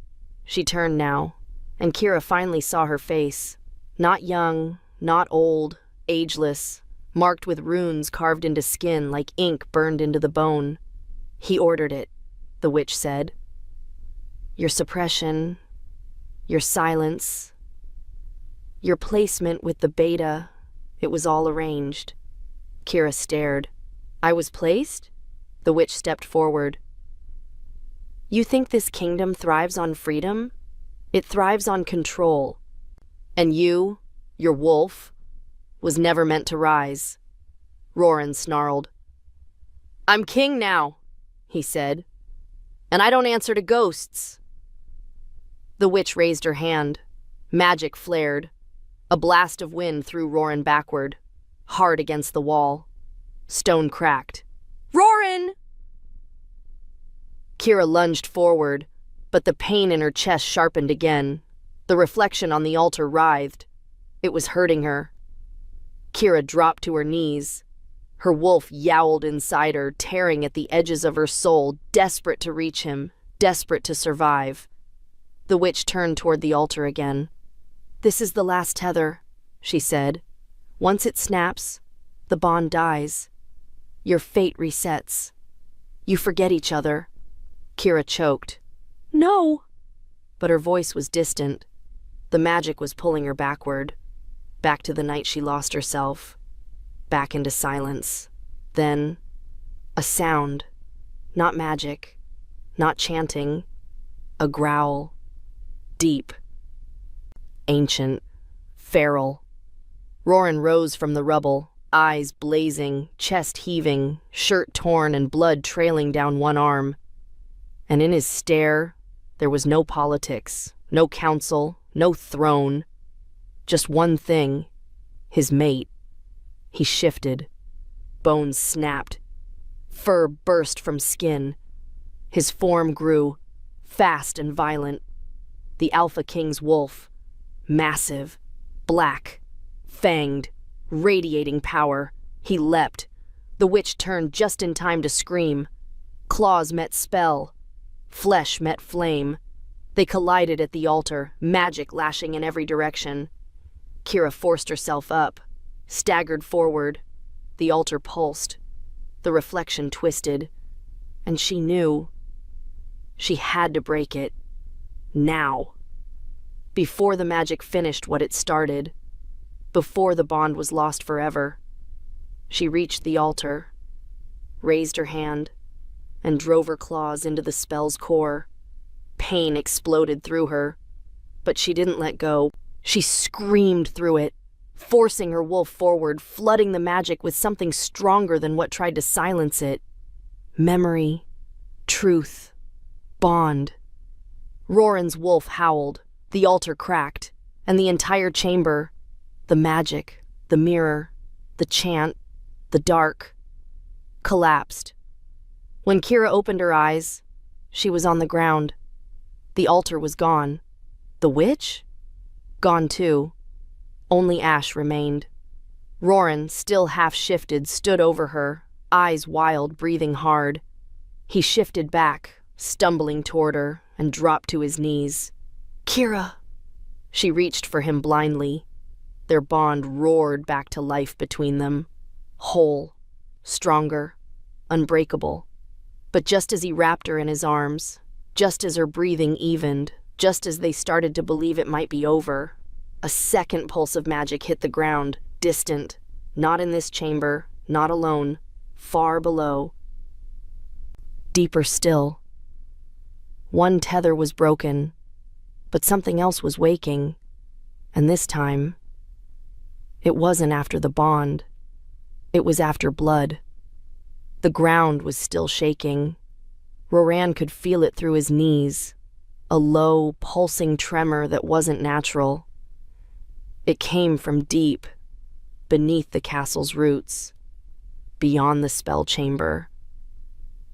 She turned now, and Kira finally saw her face. Not young, not old, ageless, marked with runes carved into skin like ink burned into the bone. "He ordered it," the witch said. "Your suppression, your silence, your placement with the beta, it was all arranged." Kira stared. "I was placed?" The witch stepped forward. "You think this kingdom thrives on freedom? It thrives on control. And you, your wolf, was never meant to rise." Roran snarled. "I'm king now," he said. "And I don't answer to ghosts." The witch raised her hand. Magic flared. A blast of wind threw Roran backward, hard against the wall. Stone cracked. "Roran!" Kira lunged forward, but the pain in her chest sharpened again. The reflection on the altar writhed. It was hurting her. Kira dropped to her knees. Her wolf yowled inside her, tearing at the edges of her soul, desperate to reach him, desperate to survive. The witch turned toward the altar again. "This is the last tether," she said. "Once it snaps, the bond dies. Your fate resets. You forget each other." Kira choked. "No!" But her voice was distant. The magic was pulling her backward, back to the night she lost herself, back into silence. Then, a sound. Not magic, not chanting. A growl. Deep. Ancient. Feral. Roran rose from the rubble, eyes blazing, chest heaving, shirt torn and blood trailing down one arm. And in his stare, there was no politics, no council, no throne. Just one thing. His mate. He shifted. Bones snapped. Fur burst from skin. His form grew, fast and violent. The Alpha King's wolf. Massive. Black. Fanged. Radiating power. He leapt. The witch turned just in time to scream. Claws met spell. Flesh met flame. They collided at the altar, magic lashing in every direction. Kira forced herself up, staggered forward. The altar pulsed. The reflection twisted. And she knew she had to break it. Now. Before the magic finished what it started. Before the bond was lost forever. She reached the altar, raised her hand, and drove her claws into the spell's core. Pain exploded through her, but she didn't let go. She screamed through it, forcing her wolf forward, flooding the magic with something stronger than what tried to silence it. Memory, truth, bond. Roran's wolf howled, the altar cracked, and the entire chamber, the magic, the mirror, the chant, the dark, collapsed. When Kira opened her eyes, she was on the ground. The altar was gone. The witch? Gone too. Only ash remained. Roran, still half-shifted, stood over her, eyes wild, breathing hard. He shifted back, stumbling toward her, and dropped to his knees. "Kira!" She reached for him blindly. Their bond roared back to life between them. Whole, stronger, unbreakable. But just as he wrapped her in his arms, just as her breathing evened, just as they started to believe it might be over, a second pulse of magic hit the ground, distant, not in this chamber, not alone, far below. Deeper still. One tether was broken, but something else was waking, and this time, it wasn't after the bond. It was after blood. The ground was still shaking. Roran could feel it through his knees, a low, pulsing tremor that wasn't natural. It came from deep, beneath the castle's roots, beyond the spell chamber,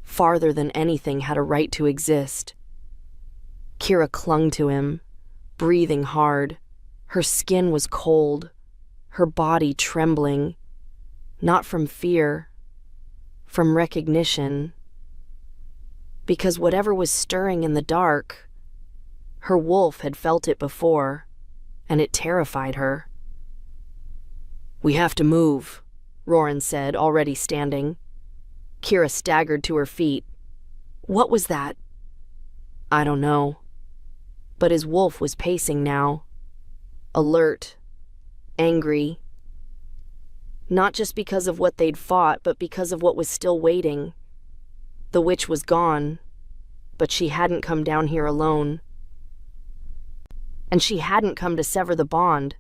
farther than anything had a right to exist. Kira clung to him, breathing hard. Her skin was cold, her body trembling, not from fear, from recognition. Because whatever was stirring in the dark, her wolf had felt it before, and it terrified her. "We have to move," Roran said, already standing. Kira staggered to her feet. "What was that?" "I don't know." But his wolf was pacing now, alert, angry. Not just because of what they'd fought, but because of what was still waiting. The witch was gone, but she hadn't come down here alone. And she hadn't come to sever the bond.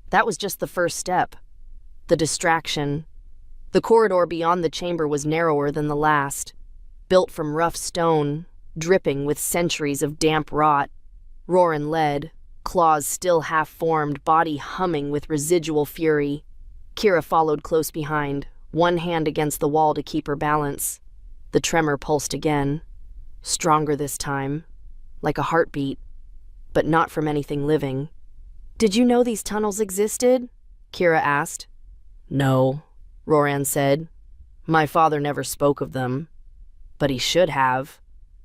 That was just the first step. The distraction. The corridor beyond the chamber was narrower than the last, built from rough stone, dripping with centuries of damp rot. Roran led, claws still half-formed, body humming with residual fury. Kira followed close behind, one hand against the wall to keep her balance. The tremor pulsed again, stronger this time, like a heartbeat, but not from anything living. "Did you know these tunnels existed?" Kira asked. "No," Roran said. "My father never spoke of them. But he should have,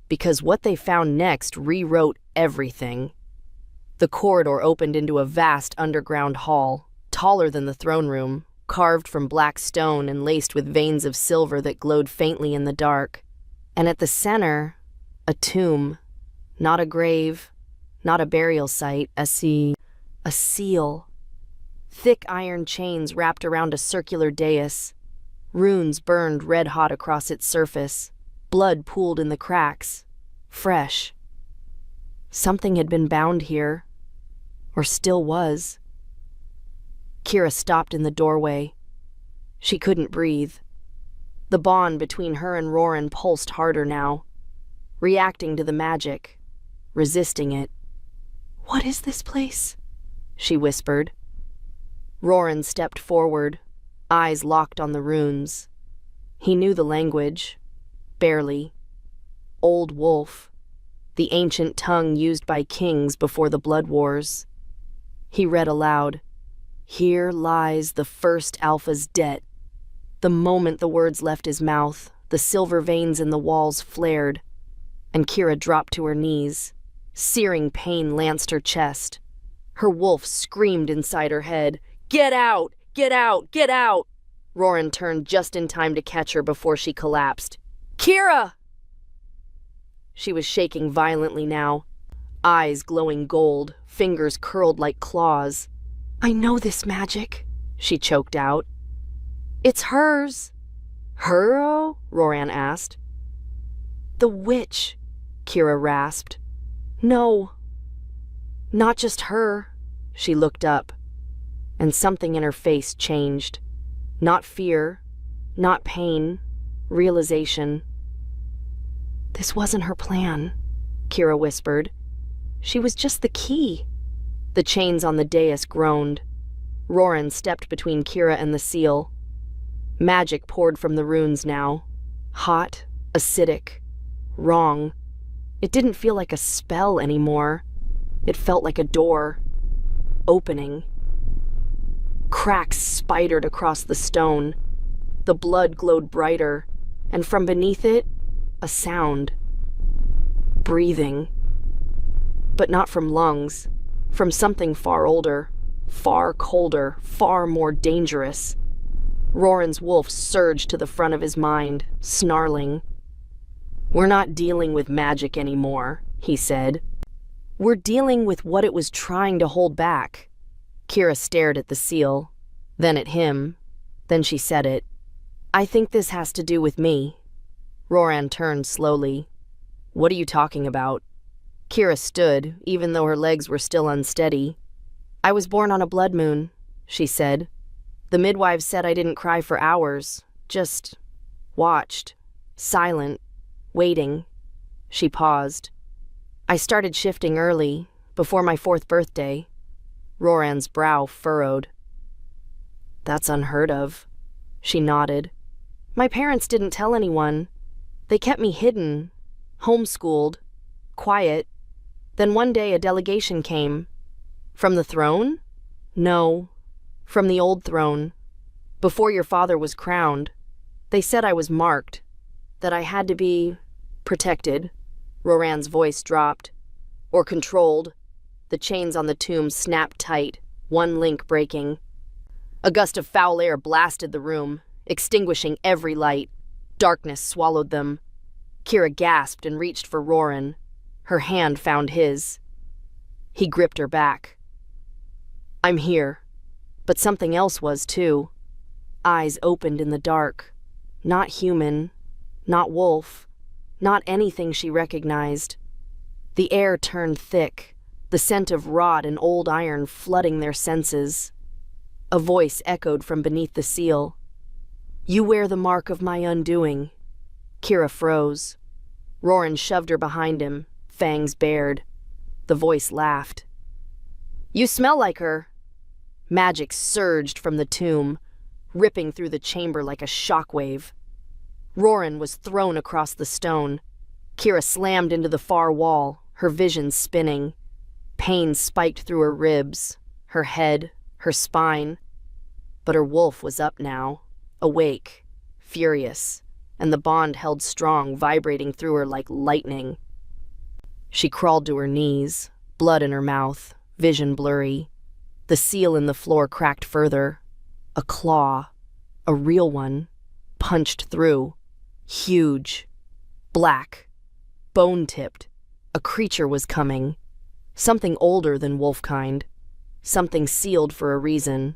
because what they found next rewrote everything." The corridor opened into a vast underground hall, taller than the throne room, carved from black stone and laced with veins of silver that glowed faintly in the dark. And at the center, a tomb, not a grave, not a burial site, a seal. Thick iron chains wrapped around a circular dais. Runes burned red-hot across its surface. Blood pooled in the cracks. Fresh. Something had been bound here, or still was. Kira stopped in the doorway. She couldn't breathe. The bond between her and Roran pulsed harder now, reacting to the magic, resisting it. "What is this place?" she whispered. Roran stepped forward, eyes locked on the runes. He knew the language, barely. Old Wolf, the ancient tongue used by kings before the Blood Wars. He read aloud, "Here lies the first Alpha's debt." The moment the words left his mouth, the silver veins in the walls flared, and Kira dropped to her knees. Searing pain lanced her chest. Her wolf screamed inside her head. "Get out! Get out! Get out!" Roran turned just in time to catch her before she collapsed. "Kira!" She was shaking violently now, eyes glowing gold, fingers curled like claws. "I know this magic," she choked out. "It's hers." "Her?" Roran asked. "The witch," Kira rasped. "No, not just her." She looked up, and something in her face changed. Not fear, not pain, realization. "This wasn't her plan," Kira whispered. "She was just the key." The chains on the dais groaned. Roran stepped between Kira and the seal. Magic poured from the runes now. Hot, acidic, wrong. It didn't feel like a spell anymore. It felt like a door. Opening. Cracks spidered across the stone. The blood glowed brighter, and from beneath it, a sound. Breathing. But not from lungs. From something far older, far colder, far more dangerous. Roran's wolf surged to the front of his mind, snarling. "We're not dealing with magic anymore," he said. "We're dealing with what it was trying to hold back." Kira stared at the seal, then at him. Then she said it. "I think this has to do with me." Roran turned slowly. "What are you talking about?" Kira stood, even though her legs were still unsteady. "I was born on a blood moon," she said. "The midwives said I didn't cry for hours, just watched, silent, waiting." She paused. "I started shifting early, before my 4th birthday." Roran's brow furrowed. "That's unheard of." She nodded. "My parents didn't tell anyone. They kept me hidden, homeschooled, quiet. Then one day a delegation came. From the throne? No, from the old throne. Before your father was crowned. They said I was marked, that I had to be protected." Roran's voice dropped. "Or controlled." The chains on the tomb snapped tight, one link breaking. A gust of foul air blasted the room, extinguishing every light. Darkness swallowed them. Kira gasped and reached for Roran. Her hand found his. He gripped her back. "I'm here." But something else was, too. Eyes opened in the dark. Not human, not wolf, not anything she recognized. The air turned thick, the scent of rot and old iron flooding their senses. A voice echoed from beneath the seal. "You wear the mark of my undoing." Kira froze. Roran shoved her behind him, fangs bared. The voice laughed. "You smell like her." Magic surged from the tomb, ripping through the chamber like a shockwave. Roran was thrown across the stone. Kira slammed into the far wall, her vision spinning. Pain spiked through her ribs, her head, her spine. But her wolf was up now, awake, furious, and the bond held strong, vibrating through her like lightning. She crawled to her knees, blood in her mouth, vision blurry. The seal in the floor cracked further. A claw, a real one, punched through. Huge, black, bone-tipped. A creature was coming. Something older than wolf-kind. Something sealed for a reason.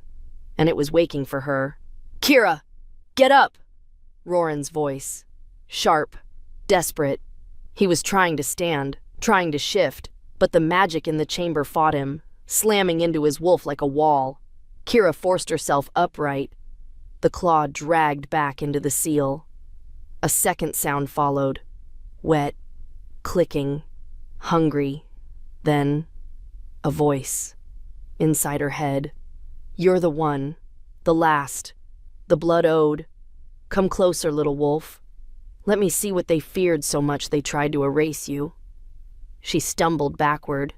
And it was waking for her. "Kira, get up!" Roran's voice. Sharp, desperate. He was trying to stand, trying to shift, but the magic in the chamber fought him, slamming into his wolf like a wall. Kira forced herself upright. The claw dragged back into the seal. A second sound followed. Wet, clicking, hungry. Then, a voice. Inside her head. "You're the one. The last. The blood owed. Come closer, little wolf. Let me see what they feared so much they tried to erase you." She stumbled backward.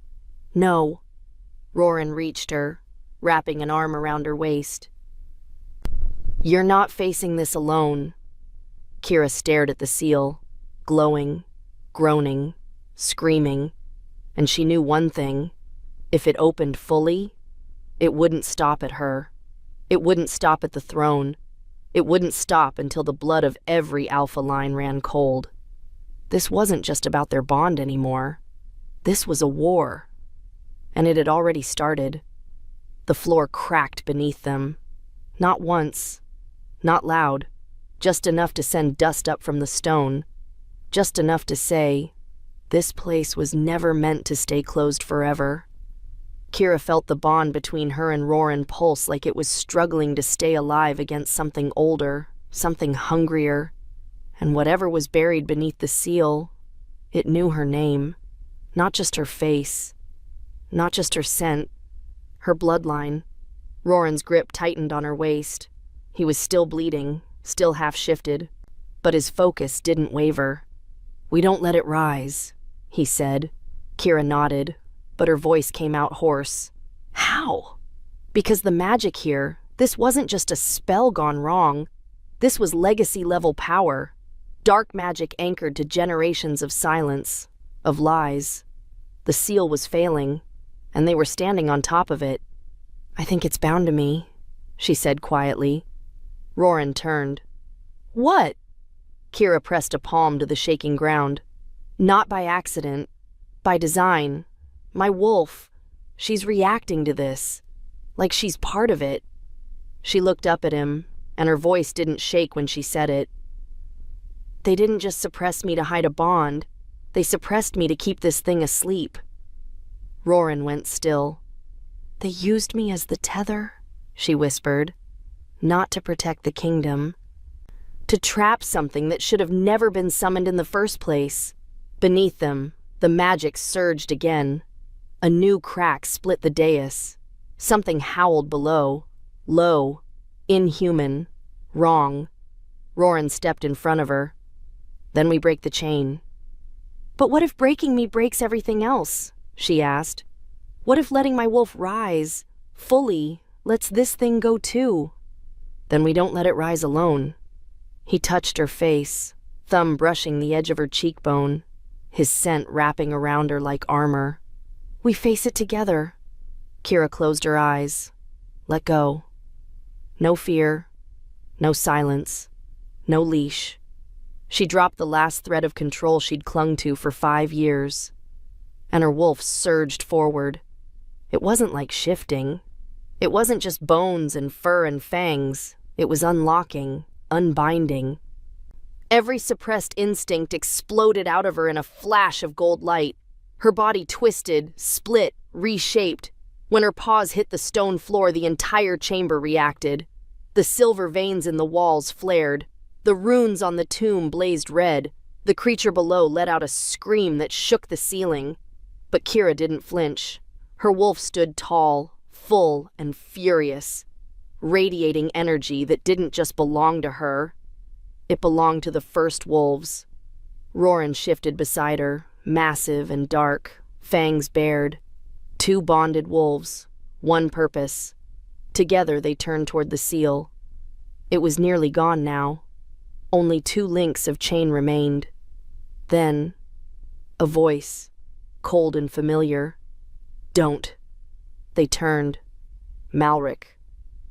"No." Roran reached her, wrapping an arm around her waist. "You're not facing this alone." Kira stared at the seal, glowing, groaning, screaming, and she knew one thing. If it opened fully, it wouldn't stop at her. It wouldn't stop at the throne. It wouldn't stop until the blood of every alpha line ran cold. This wasn't just about their bond anymore. This was a war. And it had already started. The floor cracked beneath them. Not once. Not loud. Just enough to send dust up from the stone. Just enough to say, this place was never meant to stay closed forever. Kira felt the bond between her and Roran pulse like it was struggling to stay alive against something older, something hungrier. And whatever was buried beneath the seal, it knew her name. Not just her face. Not just her scent. Her bloodline. Roran's grip tightened on her waist. He was still bleeding, still half-shifted, but his focus didn't waver. "We don't let it rise," he said. Kira nodded, but her voice came out hoarse. "How?" Because the magic here, this wasn't just a spell gone wrong. This was legacy-level power. Dark magic anchored to generations of silence, of lies. The seal was failing, and they were standing on top of it. "I think it's bound to me," she said quietly. Roran turned. "What?" Kira pressed a palm to the shaking ground. "Not by accident. By design. My wolf. She's reacting to this. Like she's part of it." She looked up at him, and her voice didn't shake when she said it. "They didn't just suppress me to hide a bond. They suppressed me to keep this thing asleep." Roran went still. "They used me as the tether," she whispered. "Not to protect the kingdom. To trap something that should have never been summoned in the first place." Beneath them, the magic surged again. A new crack split the dais. Something howled below. Low. Inhuman. Wrong. Roran stepped in front of her. "Then we break the chain." "But what if breaking me breaks everything else?" she asked. "What if letting my wolf rise, fully, lets this thing go too?" "Then we don't let it rise alone." He touched her face, thumb brushing the edge of her cheekbone, his scent wrapping around her like armor. "We face it together." Kira closed her eyes. Let go. No fear. No silence. No leash. She dropped the last thread of control she'd clung to for 5 years. And her wolf surged forward. It wasn't like shifting. It wasn't just bones and fur and fangs. It was unlocking, unbinding. Every suppressed instinct exploded out of her in a flash of gold light. Her body twisted, split, reshaped. When her paws hit the stone floor, the entire chamber reacted. The silver veins in the walls flared. The runes on the tomb blazed red. The creature below let out a scream that shook the ceiling. But Kira didn't flinch. Her wolf stood tall, full, and furious, radiating energy that didn't just belong to her. It belonged to the first wolves. Roran shifted beside her, massive and dark, fangs bared. 2 bonded wolves, one purpose. Together they turned toward the seal. It was nearly gone now. Only 2 links of chain remained. Then, a voice, cold and familiar. "Don't." They turned. Malric,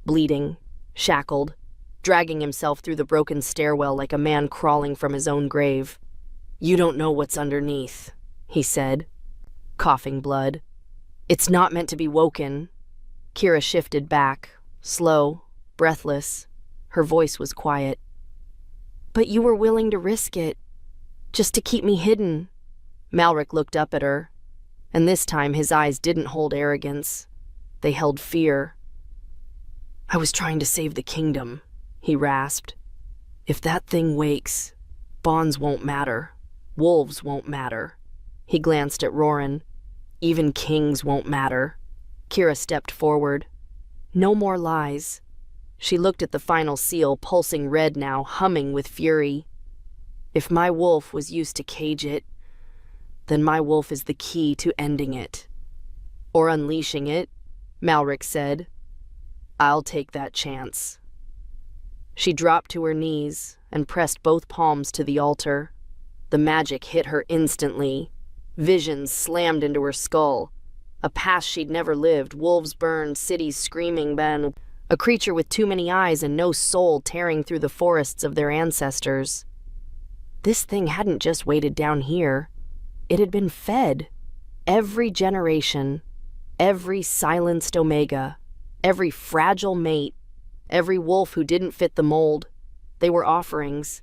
bleeding, shackled, dragging himself through the broken stairwell like a man crawling from his own grave. "You don't know what's underneath," he said, coughing blood. "It's not meant to be woken." Kira shifted back, slow, breathless. Her voice was quiet. "But you were willing to risk it, just to keep me hidden." Malric looked up at her, and this time his eyes didn't hold arrogance. They held fear. "I was trying to save the kingdom," he rasped. "If that thing wakes, bonds won't matter. Wolves won't matter." He glanced at Roran. "Even kings won't matter." Kira stepped forward. No more lies. She looked at the final seal, pulsing red now, humming with fury. "If my wolf was used to cage it, then my wolf is the key to ending it. Or unleashing it," Malric said. "I'll take that chance." She dropped to her knees and pressed both palms to the altar. The magic hit her instantly. Visions slammed into her skull. A past she'd never lived, wolves burned, cities screaming, then a creature with too many eyes and no soul tearing through the forests of their ancestors. This thing hadn't just waited down here. It had been fed. Every generation, every silenced omega, every fragile mate, every wolf who didn't fit the mold, they were offerings.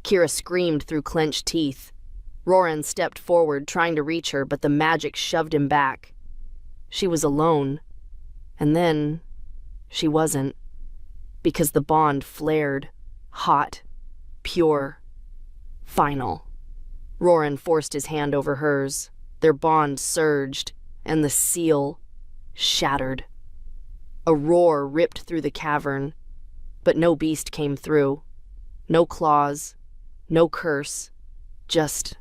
Kira screamed through clenched teeth. Roran stepped forward, trying to reach her, but the magic shoved him back. She was alone. And then she wasn't. Because the bond flared, hot, pure, final. Roran forced his hand over hers. Their bond surged, and the seal shattered. A roar ripped through the cavern, but no beast came through. No claws, no curse, just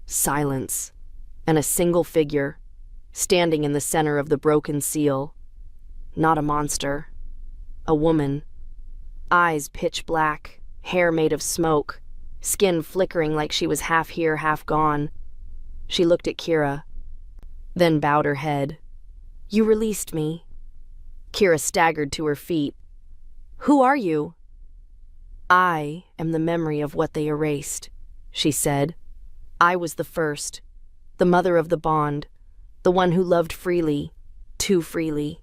silence, and a single figure, standing in the center of the broken seal. Not a monster. A woman. Eyes pitch black, hair made of smoke, skin flickering like she was half here, half gone. She looked at Kira, then bowed her head. "You released me." Kira staggered to her feet. "Who are you?" "I am the memory of what they erased," she said. "I was the first, the mother of the bond, the one who loved freely, too freely."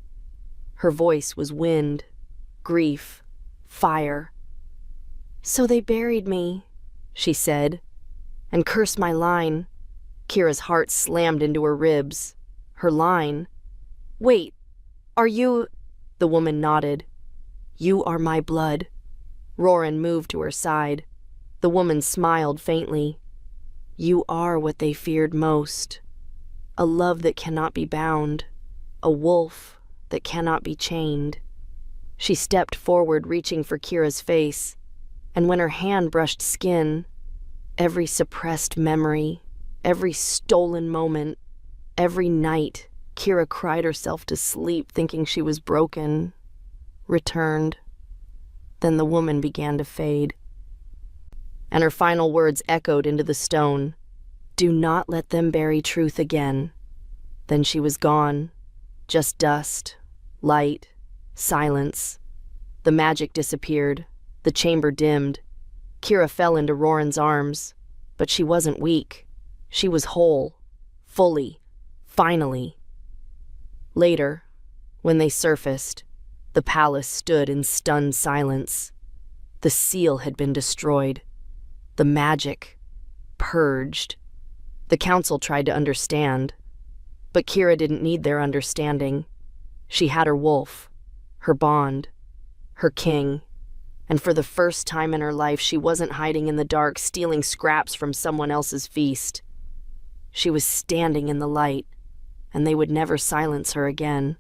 Her voice was wind, grief, fire. "So they buried me," she said, "and cursed my line." Kira's heart slammed into her ribs. Her line. "Wait, are you—" The woman nodded. "You are my blood." Roran moved to her side. The woman smiled faintly. "You are what they feared most. A love that cannot be bound. A wolf that cannot be chained." She stepped forward, reaching for Kira's face, and when her hand brushed skin, every suppressed memory, every stolen moment, every night, Kira cried herself to sleep thinking she was broken, returned. Then the woman began to fade, and her final words echoed into the stone. "Do not let them bury truth again." Then she was gone, just dust, light, silence. The magic disappeared, the chamber dimmed. Kira fell into Roran's arms, but she wasn't weak. She was whole, fully, finally. Later, when they surfaced, the palace stood in stunned silence. The seal had been destroyed. The magic purged. The council tried to understand, but Kira didn't need their understanding. She had her wolf, her bond, her king, and for the first time in her life, she wasn't hiding in the dark, stealing scraps from someone else's feast. She was standing in the light, and they would never silence her again.